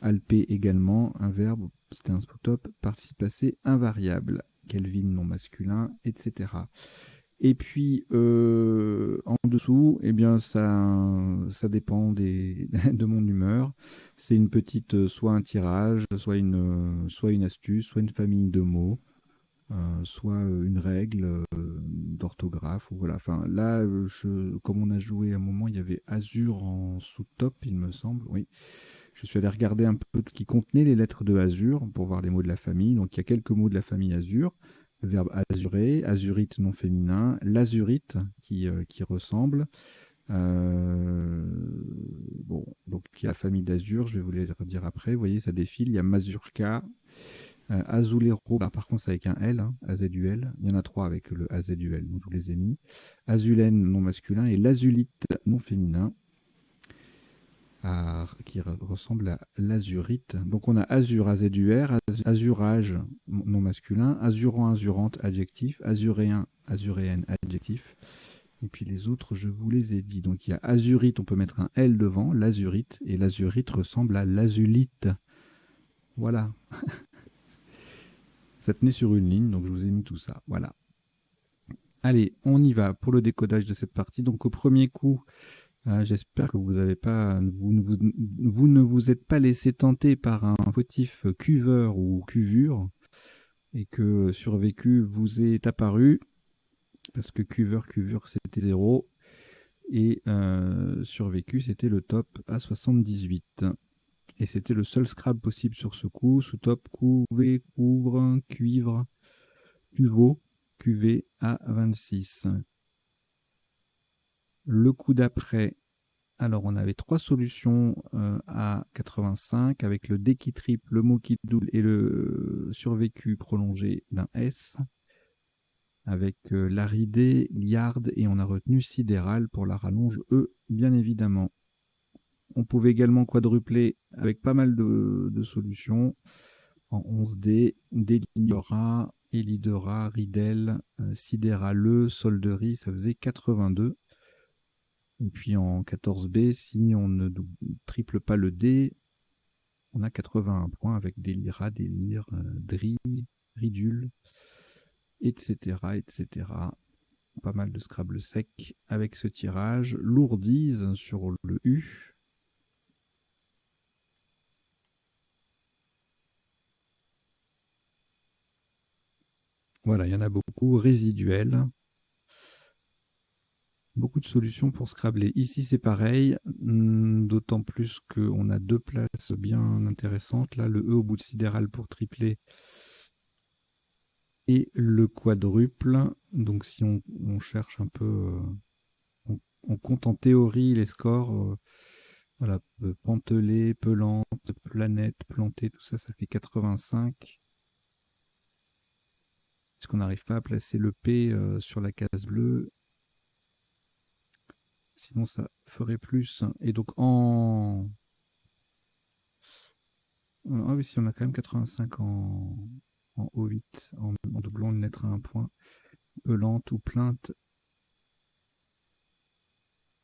Alper également, un verbe, c'est un sous-top, participe passé invariable. Kelvin non masculin, etc. Et puis, en dessous, eh bien, ça dépend de mon humeur. C'est une petite, soit un tirage, soit une astuce, soit une famille de mots, soit une règle d'orthographe. Voilà. Enfin, là, comme on a joué à un moment, il y avait Azur en sous-top, il me semble. Oui. Je suis allé regarder un peu ce qui contenait les lettres de Azur pour voir les mots de la famille. Donc, il y a quelques mots de la famille Azur. Le verbe azurer, azurite non féminin, l'azurite qui ressemble. Bon, donc il y a la famille d'Azur, je vais vous les redire après. Vous voyez, ça défile. Il y a Mazurka, Azulero, par contre c'est avec un L, hein, AZUL. Il y en a 3 avec le AZUL, donc je vous les ai mis. Azulène non masculin et l'azulite non féminin. Qui ressemble à l'azurite. Donc on a azur, azur, azurage non masculin, azurant, azurante adjectif, azuréen, azuréenne adjectif. Et puis les autres, je vous les ai dit. Donc il y a azurite, on peut mettre un L devant, l'azurite, et l'azurite ressemble à l'azulite. Voilà. Ça tenait sur une ligne, donc je vous ai mis tout ça. Voilà. Allez, on y va pour le décodage de cette partie. Donc au premier coup, j'espère que vous ne vous êtes pas laissé tenter par un fautif cuver ou cuvure et que survécu vous est apparu parce que cuvure c'était 0 et survécu c'était le top à 78 et c'était le seul scrap possible sur ce coup. Sous top couvé, couvre, cuivre, cuveau, cuvé à 26. Le coup d'après, alors, on avait 3 solutions à 85 avec le D qui triple, le mot qui double et le survécu prolongé d'un S. Avec l'aridé, liard et on a retenu sidéral pour la rallonge E, bien évidemment. On pouvait également quadrupler avec pas mal de solutions en 11D, délidera, élidera, ridel, sidéraleux, solderie, ça faisait 82. Et puis en 14B, si on ne triple pas le D, on a 81 points avec délira, délire, dri, ridule, etc., etc. Pas mal de Scrabble sec avec ce tirage. Lourdise sur le U. Voilà, il y en a beaucoup. Résiduel. Beaucoup de solutions pour Scrabble. Ici, c'est pareil, d'autant plus qu'on a deux places bien intéressantes. Là, le E au bout de sidéral pour tripler et le quadruple. Donc, si on cherche un peu, on compte en théorie les scores. Voilà, Pantelé, Pelante, Planète, Planté, tout ça, ça fait 85. Puisqu'on n'arrive pas à placer le P sur la case bleue. Sinon, ça ferait plus. Et donc, ah oui, si on a quand même 85 en O8, en doublant une lettre à un point. Pelante ou Plainte.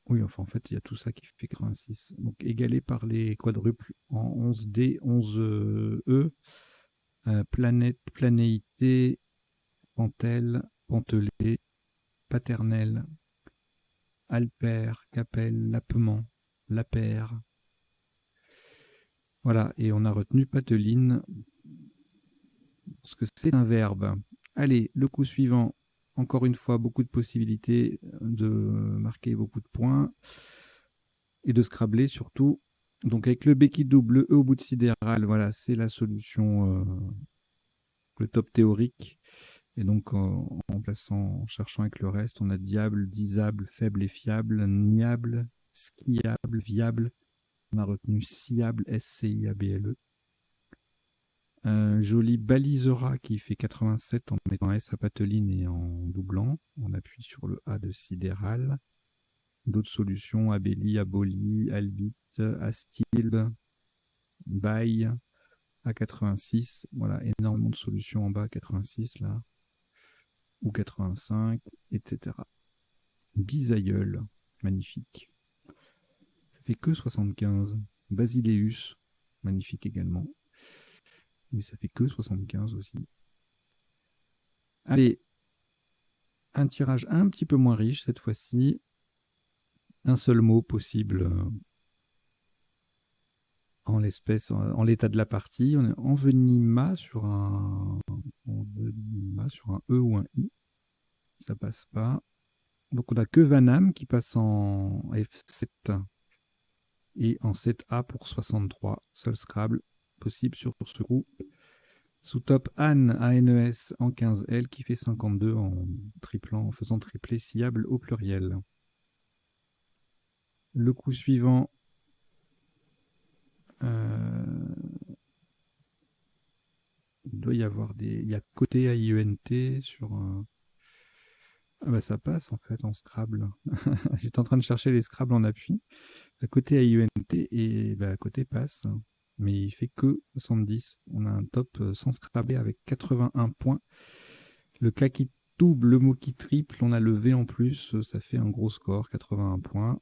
Oui, enfin, en fait, il y a tout ça qui fait 86. Donc, égalé par les quadruples en 11D, 11E, Planète, Planéité, Pantel, Pantelé, Paternel, Alper, Capelle, Lapement, Lapère. Voilà, et on a retenu Pateline, parce que c'est un verbe. Allez, le coup suivant. Encore une fois, beaucoup de possibilités de marquer beaucoup de points et de scrabler surtout. Donc avec le B qui double, le E au bout de sidéral, voilà, c'est la solution, le top théorique. Et donc en cherchant avec le reste, on a diable, disable, faible et fiable, niable, skiable, viable. On a retenu sciable, S-C-I-A-B-L-E. Joli balisera qui fait 87 en mettant S à Pateline et en doublant. On appuie sur le A de sidéral. D'autres solutions, Abélie, Aboli, Albite, Astilbe, Baille, A86. Voilà, énormément de solutions en bas, 86 là. Ou 85, etc. Bisaïeul, magnifique. Ça fait que 75. Basileus, magnifique également. Mais ça fait que 75 aussi. Allez, un tirage un petit peu moins riche cette fois-ci. Un seul mot possible en l'espèce, en l'état de la partie. On est envenima sur un E ou un I. Ça passe pas. Donc on n'a que Vanham qui passe en F7 et en 7A pour 63. Seul Scrabble possible sur ce coup. Sous top, Anne, ANES en 15L qui fait 52 en triplant, en faisant tripler sciable au pluriel. Le coup suivant, il doit y avoir des... Il y a côté AIENT sur... Ah bah ça passe en fait en Scrabble. J'étais en train de chercher les Scrabble en appui. À côté AIENT et bah, à côté passe. Mais il fait que 70. On a un top sans Scrabble avec 81 points. Le K qui double, le mot qui triple, on a le V en plus, ça fait un gros score, 81 points.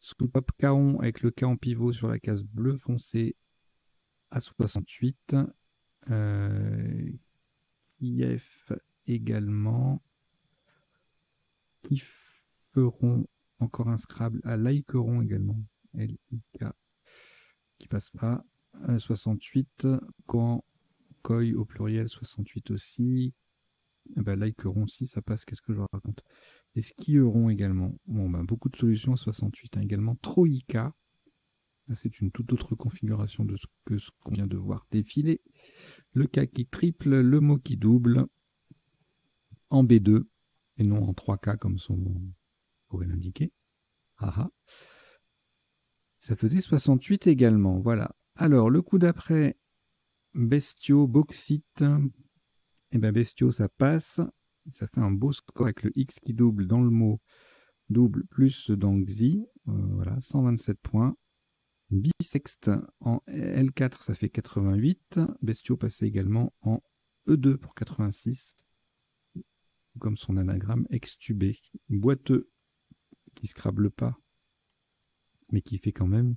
Sous top Kaon avec le K en pivot sur la case bleu foncé à 68. IF également. Qui feront encore un Scrabble à Likeron également. L-I-K qui passe pas. 68. Quand Koi au pluriel, 68 aussi. Ben, Likeron aussi, ça passe. Qu'est-ce que je raconte? Les skieront également. Bon, ben, beaucoup de solutions à 68 hein, également. Troïka. C'est une toute autre configuration de ce qu'on vient de voir défiler. Le K qui triple, le mot qui double en B2 et non en 3K comme son nom pourrait l'indiquer. Ah, ça faisait 68 également. Voilà. Alors, le coup d'après, Bestio, Bauxite. Et bien, Bestio, ça passe. Ça fait un beau score avec le X qui double dans le mot double plus dans Xi. Voilà, 127 points. Bisexte en L4, ça fait 88. Bestio passait également en E2 pour 86. Comme son anagramme extubé. Boiteux, qui ne scrable pas, mais qui fait quand même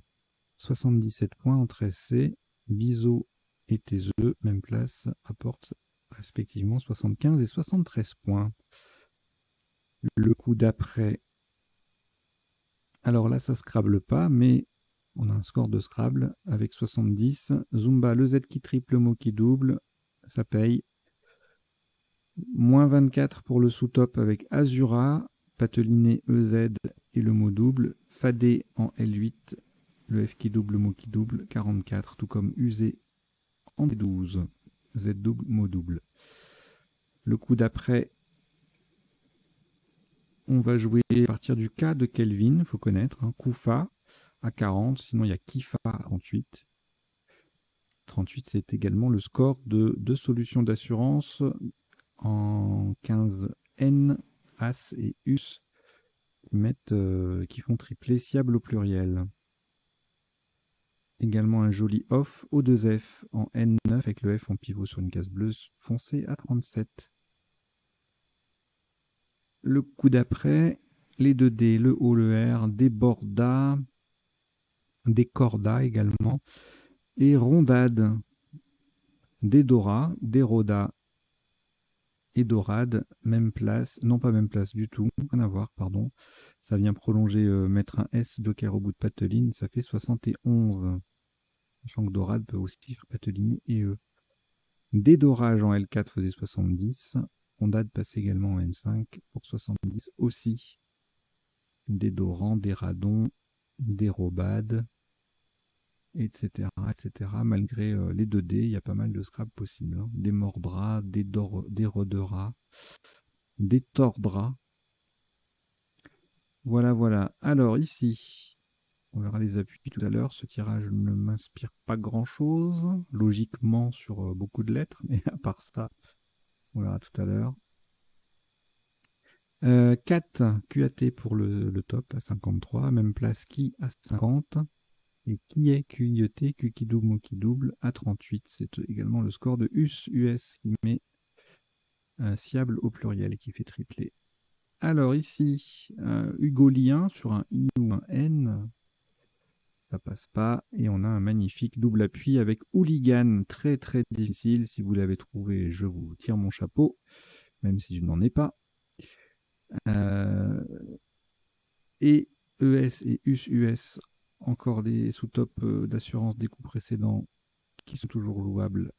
77 points en 13C. Biseau et Taiseux, même place, apportent respectivement 75 et 73 points. Le coup d'après, alors là, ça ne scrable pas, mais on a un score de Scrabble avec 70. Zumba, le Z qui triple, le mot qui double, ça paye. Moins 24 pour le sous-top avec Azura. Pateliné EZ et le mot double. Fadé en L8, le F qui double, le mot qui double, 44, tout comme usé en D12. Z double, mot double. Le coup d'après, on va jouer à partir du K de Kelvin, il faut connaître, hein, Koufa à 40, sinon il y a Kifa à 38. 38, c'est également le score de deux solutions d'assurance en 15 N, As et Us qui font tripler Siable au pluriel. Également un joli off O2F en N9 avec le F en pivot sur une case bleue foncée à 37. Le coup d'après, les 2D, le O, le R, des bordas, des cordas également, et rondades, des doras, des rodas et dorades, même place, non pas même place du tout, rien à voir, pardon. Ça vient prolonger, mettre un S joker au bout de pateline, ça fait 71. Sachant que dorade peut aussi faire pateliner et E. Dédorage en L4 faisait 70. Rondade passait également en M5 pour 70 aussi. Dédorant, des radons, des robades, etc. etc. Malgré les 2D, il y a pas mal de scraps possibles. Hein. Des mordras, des roderas, des tordras. Voilà, voilà. Alors ici, on verra les appuis tout à l'heure. Ce tirage ne m'inspire pas grand-chose, logiquement sur beaucoup de lettres, mais à part ça, on verra tout à l'heure. 4 QAT pour le top à 53, même place qui à 50. Et qui est QIET, Q qui double, mot qui double à 38. C'est également le score de US qui met un Siable au pluriel et qui fait tripler. Alors ici, hugolien sur un I ou un N. Ça passe pas. Et on a un magnifique double appui avec hooligan. Très très difficile. Si vous l'avez trouvé, je vous tire mon chapeau. Même si je n'en ai pas. Et ES et US. Encore des sous-top d'assurance des coups précédents qui sont toujours jouables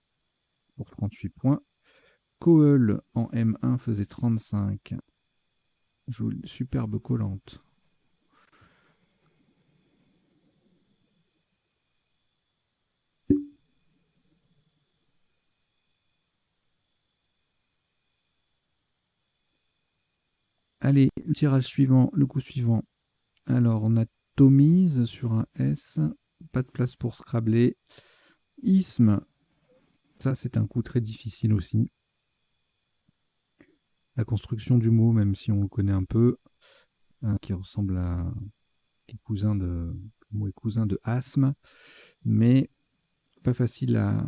pour 38 points. Coel en M1 faisait 35. Superbe collante. Allez, le tirage suivant, le coup suivant. Alors, on a Tomise sur un S. Pas de place pour Scrabler. Isme. Ça, c'est un coup très difficile aussi. La construction du mot, même si on le connaît un peu, hein, qui ressemble à... Le mot est cousin de asthme. Mais pas facile à...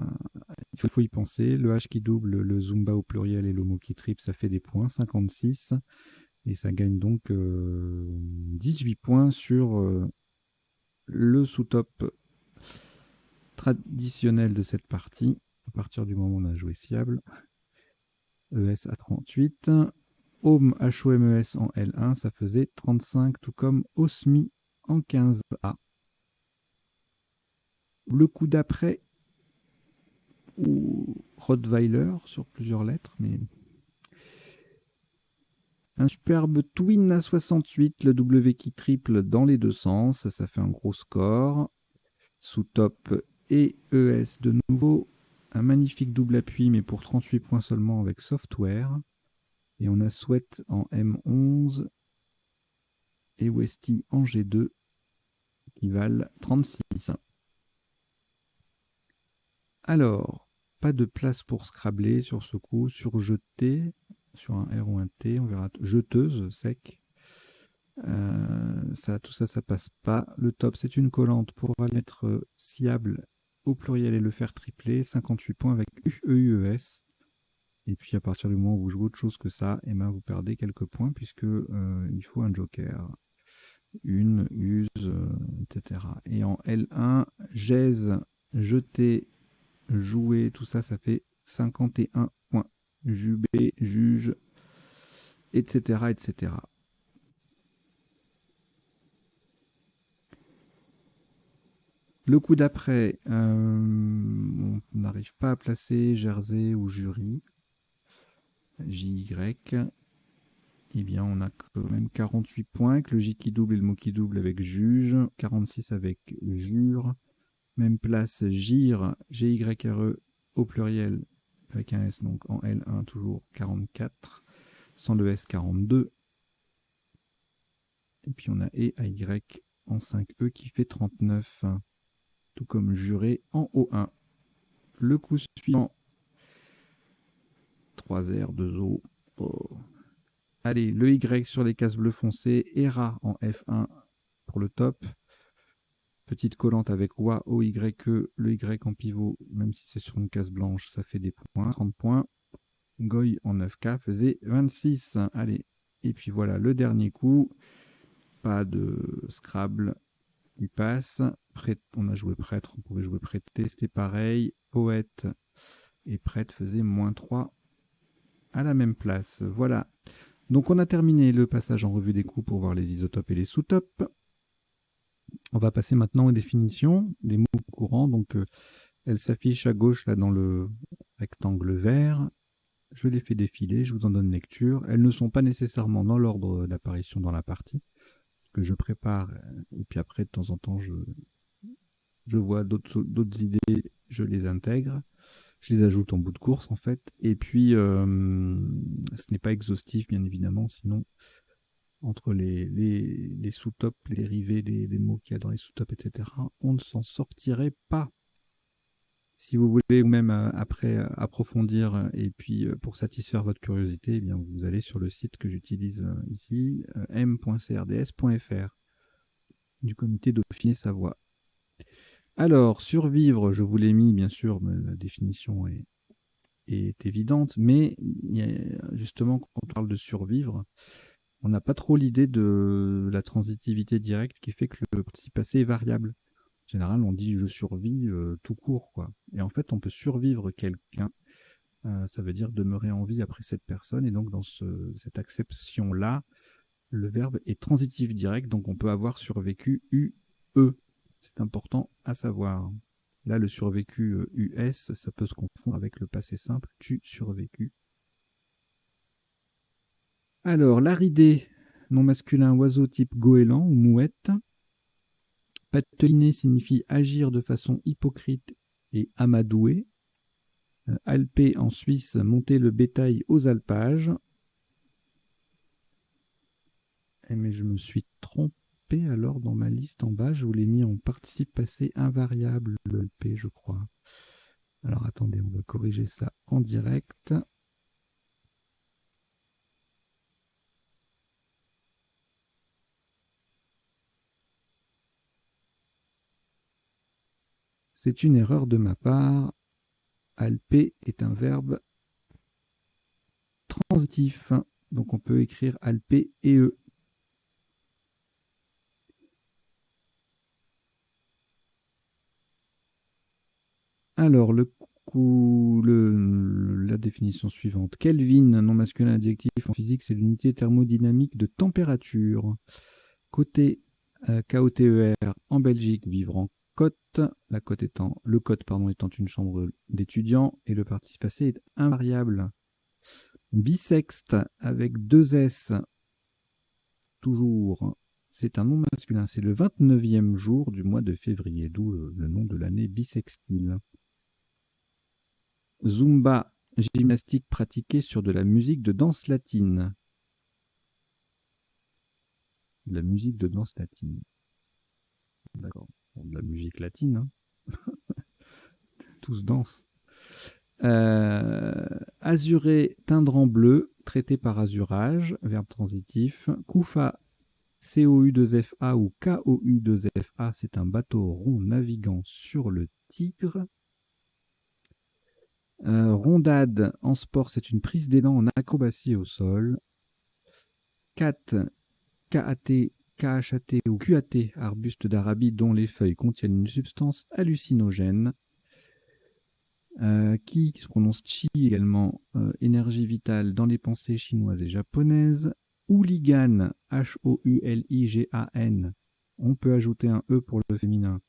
Il faut y penser. Le H qui double, le Zumba au pluriel et le mot qui triple, ça fait des points. 56. Et ça gagne donc 18 points sur le sous-top traditionnel de cette partie. À partir du moment où on a joué Siable. ES à 38. Home HOMES en L1, ça faisait 35, tout comme Osmi en 15A. Le coup d'après, ou Rottweiler sur plusieurs lettres, mais un superbe Twin à 68, le W qui triple dans les deux sens, ça fait un gros score. Sous top et ES de nouveau, un magnifique double appui, mais pour 38 points seulement avec Software. Et on a Sweat en M11 et Westy en G2 qui valent 36. Alors, pas de place pour Scrabler sur ce coup, sur jeté, sur un R ou un T, on verra. Jeteuse, sec. Tout ça, ça passe pas. Le top, c'est une collante pour mettre Siable au pluriel et le faire tripler. 58 points avec UES. Et puis à partir du moment où vous jouez autre chose que ça, eh ben, vous perdez quelques points puisque il faut un joker. Une, use, etc. Et en L1, gèse, jeter, jouer, tout ça, ça fait 51 points. Jubé, juge, etc. etc. Le coup d'après, on n'arrive pas à placer Jersey ou Jury. JY. eh bien, on a quand même 48 points avec le J qui double et le mot qui double avec juge, 46 avec jure, même place gire, G-Y-R-E au pluriel avec un S, donc en L1 toujours 44, sans le S 42, et puis on a E à Y en 5E qui fait 39, tout comme juré en O1. Le coup suivant, 3 R, 2 O. Oh. Allez, le Y sur les cases bleues foncées, ERA en F1 pour le top. Petite collante avec WA, O, Y, E, le Y en pivot, même si c'est sur une case blanche, ça fait des points, 30 points. Goy en 9K faisait 26. Allez, et puis voilà, le dernier coup, pas de Scrabble, il passe. On a joué prêtre, on pouvait jouer prêter, c'était pareil. Poète et prêtre faisaient -3 à la même place. Voilà. Donc on a terminé le passage en revue des coups pour voir les isotopes et les sous-topes. On va passer maintenant aux définitions des mots courants. Donc elles s'affichent à gauche là dans le rectangle vert. Je les fais défiler, je vous en donne lecture. Elles ne sont pas nécessairement dans l'ordre d'apparition dans la partie, que je prépare, et puis après, de temps en temps, je vois d'autres idées, je les intègre. Je les ajoute en bout de course, en fait. Et puis, ce n'est pas exhaustif, bien évidemment, sinon, entre les sous-tops, les dérivés, les mots qu'il y a dans les sous-tops, etc., on ne s'en sortirait pas. Si vous voulez même après approfondir et puis pour satisfaire votre curiosité, eh bien, vous allez sur le site que j'utilise ici, m.crds.fr, du comité Dauphiné-Savoie. Alors, survivre, je vous l'ai mis, bien sûr, mais la définition est évidente, mais justement, quand on parle de survivre, on n'a pas trop l'idée de la transitivité directe qui fait que le participe passé est variable. En général, on dit « je survis » tout court, quoi. Et en fait, on peut survivre quelqu'un, ça veut dire demeurer en vie après cette personne, et donc dans cette acception-là, le verbe est transitif direct, donc on peut avoir survécu UE. C'est important à savoir. Là, le survécu US, ça peut se confondre avec le passé simple, tu survécu. Alors, l'aridé, nom masculin, oiseau type goéland ou mouette. Pateliner signifie agir de façon hypocrite et amadouée. Alper en Suisse, monter le bétail aux alpages. Mais je me suis trompé alors dans ma liste en bas, je vous l'ai mis en participe passé invariable, le P, je crois. Alors attendez, on va corriger ça en direct. C'est une erreur de ma part. Alper est un verbe transitif, donc on peut écrire alper et e. Alors, la définition suivante. Kelvin, nom masculin adjectif en physique, c'est l'unité thermodynamique de température. Côté KOTER en Belgique, vivre en côte. La côte étant, le côte étant une chambre d'étudiants et le participe passé est invariable. Bisexte avec 2 S, toujours. C'est un nom masculin. C'est le 29e jour du mois de février, d'où le nom de l'année bissextile. Zumba, gymnastique pratiquée sur de la musique de danse latine. De la musique de danse latine. D'accord. Bon, de la musique latine, hein. Tous dansent. Azurer, teindre en bleu, traité par azurage, verbe transitif. Koufa, COU2FA ou KOU2FA, c'est un bateau rond naviguant sur le Tigre. Rondade, en sport, c'est une prise d'élan en acrobatie au sol. Cat, KAT, KHAT ou QAT, arbuste d'Arabie dont les feuilles contiennent une substance hallucinogène. Qui se prononce chi également, énergie vitale dans les pensées chinoises et japonaises. Hooligan, H-O-U-L-I-G-A-N, on peut ajouter un E pour le féminin.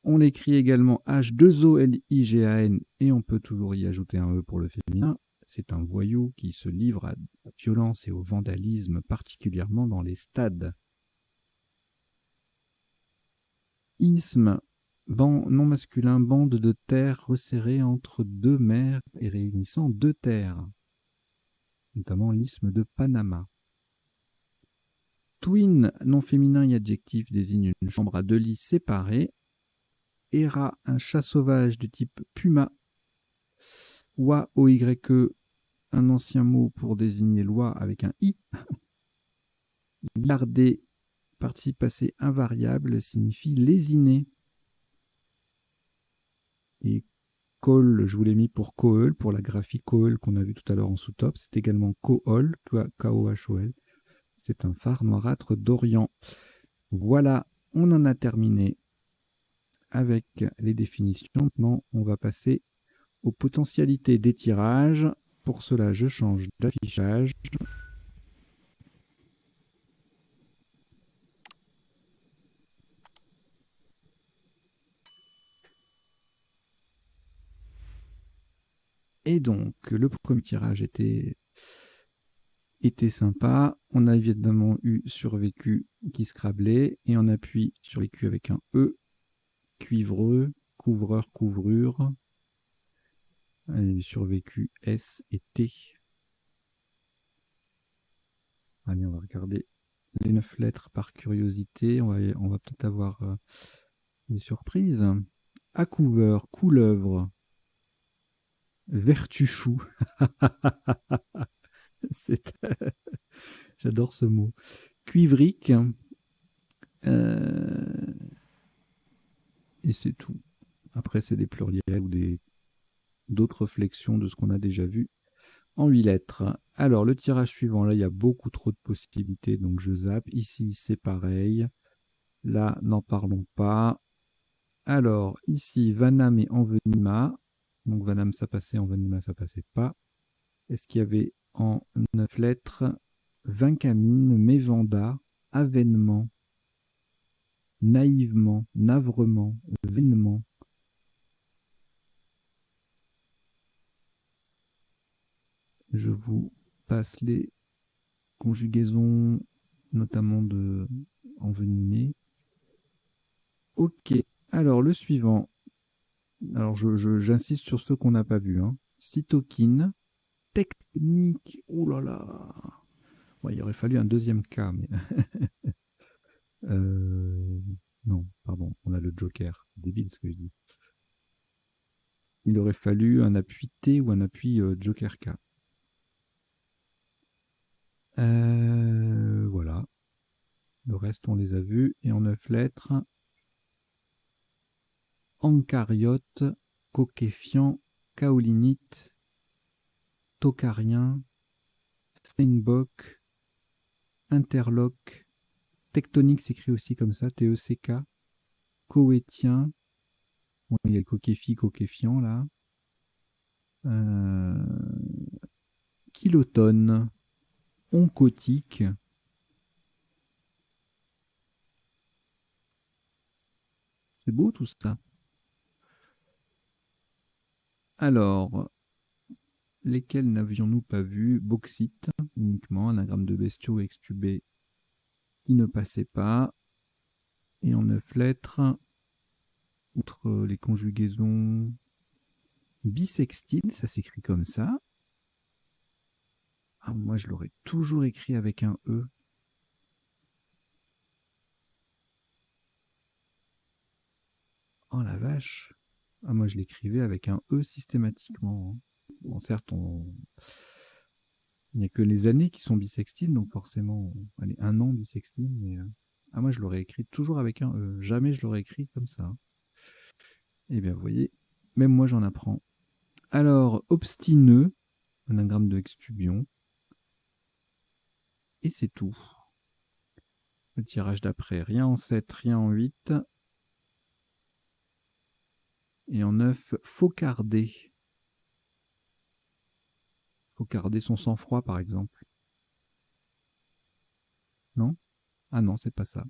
On l'écrit également H-2-O-L-I-G-A-N et on peut toujours y ajouter un E pour le féminin. C'est un voyou qui se livre à violence et au vandalisme, particulièrement dans les stades. Isthme, non masculin, bande de terre resserrée entre deux mers et réunissant deux terres, notamment l'isthme de Panama. Twin, nom féminin et adjectif, désigne une chambre à deux lits séparés. Era, un chat sauvage de type puma. Oie, O-Y-E, un ancien mot pour désigner l'oie avec un i. Garder, participe passé invariable, signifie lésiner. Et col, je vous l'ai mis pour coeul, pour la graphie coeul qu'on a vu tout à l'heure en sous-top. C'est également cohol, K-O-H-O-L. C'est un phare noirâtre d'Orient. Voilà, on en a terminé avec les définitions. Maintenant, on va passer aux potentialités des tirages. Pour cela, je change d'affichage. Et donc, le premier tirage était sympa. On a évidemment eu survécu qui scrablait. Et on appuie sur les Q avec un E. Cuivreux, couvreur, couvrure. Survécu S et T. Allez, on va regarder les 9 lettres par curiosité. On va peut-être avoir des surprises. Accouveur, couleuvre, vertuchou. J'adore ce mot. Cuivrique. Et c'est tout. Après, c'est des pluriels ou d'autres flexions de ce qu'on a déjà vu en 8 lettres. Alors, le tirage suivant, là, il y a beaucoup trop de possibilités, donc je zappe. Ici, c'est pareil. Là, n'en parlons pas. Alors, ici, Vanam et Envenima. Donc, Vanam, ça passait, Envenima, ça passait pas. Est-ce qu'il y avait en 9 lettres Vincamine, Mévanda, Avènement, Naïvement, Navrement, Vainement. Je vous passe les conjugaisons, notamment de envenimer. Ok, alors le suivant. Alors j'insiste sur ceux qu'on n'a pas vus. Hein. Cytokine, technique. Oh là là. Ouais, il aurait fallu un deuxième cas, mais non, pardon, on a le Joker. C'est débile ce que je dis. Il aurait fallu un appui T ou un appui Joker K. Voilà. Le reste, on les a vus. Et en 9 lettres, Encaryote, Coquéfiant, Kaolinite, Tocarien, Steinbock, Interlock, Tectonique s'écrit aussi comme ça, T-E-C-K, Coétien, bon, il y a le Coquéfi, Coquéfiant là, Kilotone, Oncotique, c'est beau tout ça. Alors, lesquels n'avions-nous pas vu? Bauxite, uniquement, anagramme de bestiaux extubés qui ne passait pas. Et en 9 lettres, outre les conjugaisons, bisextile, ça s'écrit comme ça. Ah, moi, je l'aurais toujours écrit avec un E. Oh la vache. Ah, moi, je l'écrivais avec un E systématiquement. Bon, certes, il n'y a que les années qui sont bissextiles, donc forcément, allez, un an bissextile, mais ah, moi, je l'aurais écrit toujours avec un E. Jamais je l'aurais écrit comme ça. Eh bien, vous voyez, même moi, j'en apprends. Alors, obstineux, anagramme de extubion. Et c'est tout. Le tirage d'après, rien en 7, rien en 8. Et en 9, faucarder. Faucarder son sang-froid, par exemple. Non? Ah non, c'est pas ça.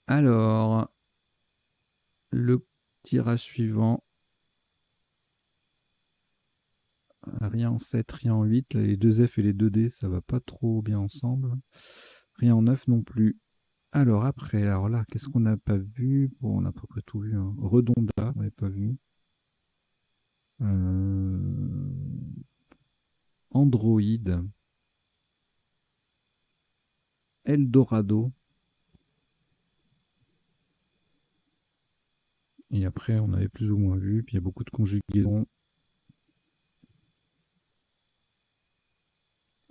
Alors, le tirage suivant. Rien en 7, rien en 8. Là, les 2F et les 2D, ça va pas trop bien ensemble. Rien en 9 non plus. Alors après, alors là, qu'est-ce qu'on n'a pas vu? Bon, on a à peu près tout vu. Hein. Redonda, on n'avait pas vu. Android. Eldorado. Et après, on avait plus ou moins vu. Puis il y a beaucoup de conjugaisons.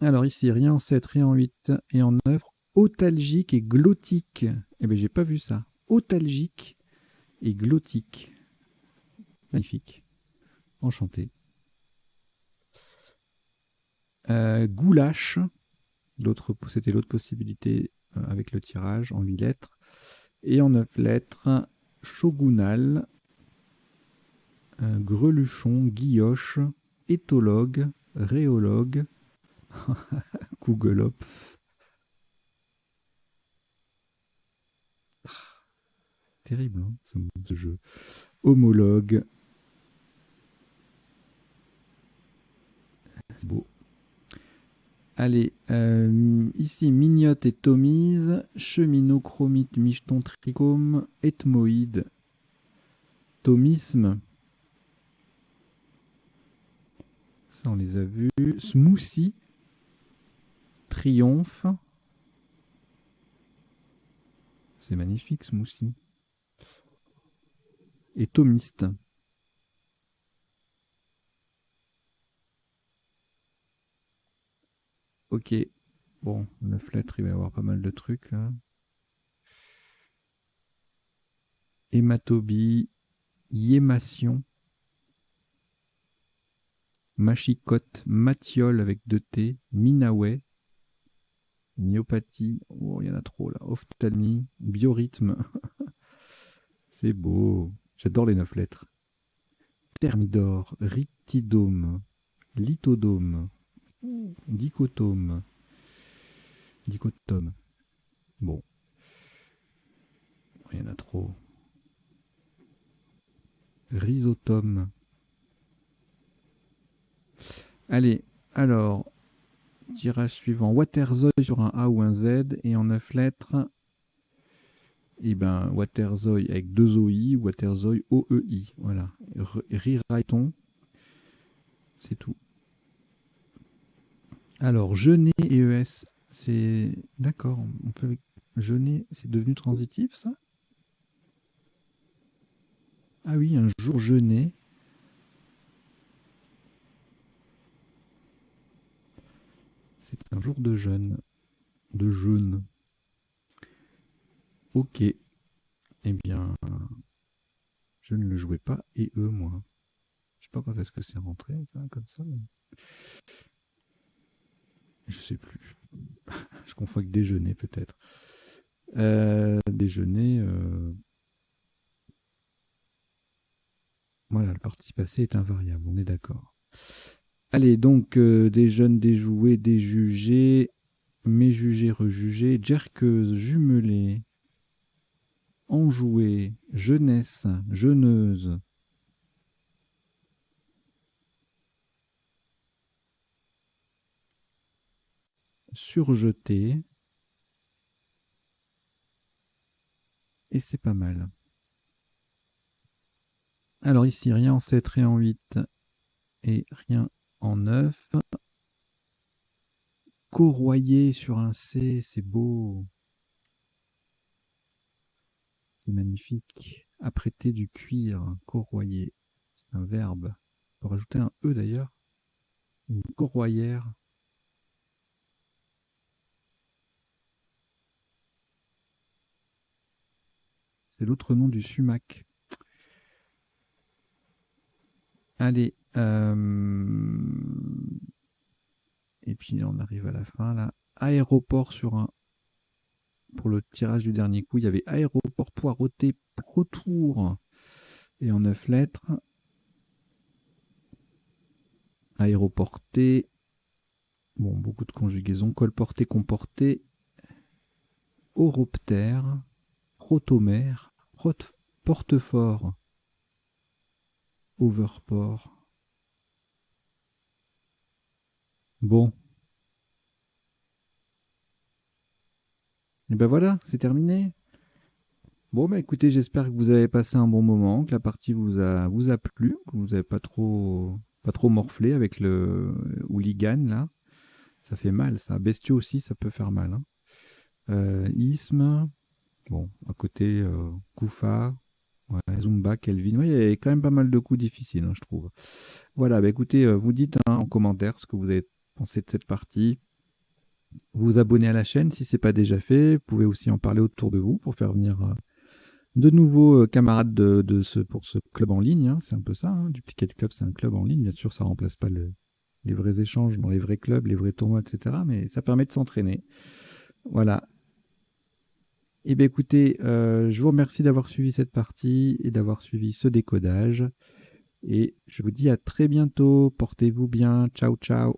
Alors ici, rien en 7, rien en 8 et en 9. Otalgique et glottique. Eh bien, j'ai pas vu ça. Otalgique et glottique. Magnifique. Enchanté. Goulash. C'était l'autre possibilité avec le tirage en 8 lettres. Et en 9 lettres, shogunal, greluchon, guilloche, éthologue, rhéologue, Googleopf. C'est terrible, hein, ce jeu. Homologue. C'est beau. Allez, ici, mignotte et tomise, cheminot, chromite, micheton, trichome, ethmoïde, thomisme. Ça, on les a vus. Smoothie, triomphe. C'est magnifique, smoothie. Et thomiste. Ok. Bon, 9 lettres, il va y avoir pas mal de trucs là. Hématobie, yémation, machicote, matiole avec 2 T, minaouet, myopathie, oh il y en a trop là, ophtalmie, biorhythme. C'est beau. J'adore les 9 lettres. Thermidor, rhytidome, lithodome, dichotome. Dichotome. Bon. Il y en a trop. Rhizotome. Allez, alors, tirage suivant. Waterzoy sur un A ou un Z et en 9 lettres. Et ben, Waterzoy avec 2 OI, Waterzoy OEI. Voilà. Riraton. C'est tout. Alors, Genet et ES, c'est. D'accord, on peut. Genet, c'est devenu transitif, ça? Ah oui, un jour Genet. C'est un jour de jeûne. De jeûne. Ok. Eh bien, je ne le jouais pas, et eux, moi. Je sais pas quand est-ce que c'est rentré, ça, comme ça. Mais... Je sais plus. Je confonds avec déjeuner, peut-être. Déjeuner... Voilà, le participe passé est invariable, on est d'accord. Allez, donc, des jeunes, des jouets, des jugés, méjugés, rejugés, jerqueuse, jumelée, enjouée, jeunesse, jeuneuse, surjetée, et c'est pas mal. Alors ici, rien en 7, rien en 8 et rien en 9. Corroyer sur un C, c'est beau. C'est magnifique. Apprêter du cuir, corroyer. C'est un verbe. On peut rajouter un E d'ailleurs. Une corroyère. C'est l'autre nom du sumac. Allez. Et puis on arrive à la fin là. Aéroport sur un. Pour le tirage du dernier coup, il y avait aéroport poireauté protour. Et en 9 lettres. Aéroporté. Bon, beaucoup de conjugaisons. Colporté, comporté. Horoptère. Protomère. Portefort. Overport. Bon. Et ben voilà, c'est terminé. Bon, bah écoutez, j'espère que vous avez passé un bon moment, que la partie vous a plu, que vous n'avez pas trop morflé avec le hooligan, là. Ça fait mal, ça. Bestiaux aussi, ça peut faire mal, hein. Ism, bon, à côté, Koufa, ouais, Zumba, Kelvin. Ouais, il y avait quand même pas mal de coups difficiles, hein, je trouve. Voilà, bah écoutez, vous dites hein, en commentaire ce que vous avez pensé de cette partie. Vous vous abonnez à la chaîne si ce n'est pas déjà fait. Vous pouvez aussi en parler autour de vous pour faire venir de nouveaux camarades pour ce club en ligne. Hein. C'est un peu ça. Hein. Duplicate Club, c'est un club en ligne. Bien sûr, ça ne remplace pas les vrais échanges dans les vrais clubs, les vrais tournois, etc. Mais ça permet de s'entraîner. Voilà. Eh bien, écoutez, je vous remercie d'avoir suivi cette partie et d'avoir suivi ce décodage. Et je vous dis à très bientôt. Portez-vous bien. Ciao, ciao.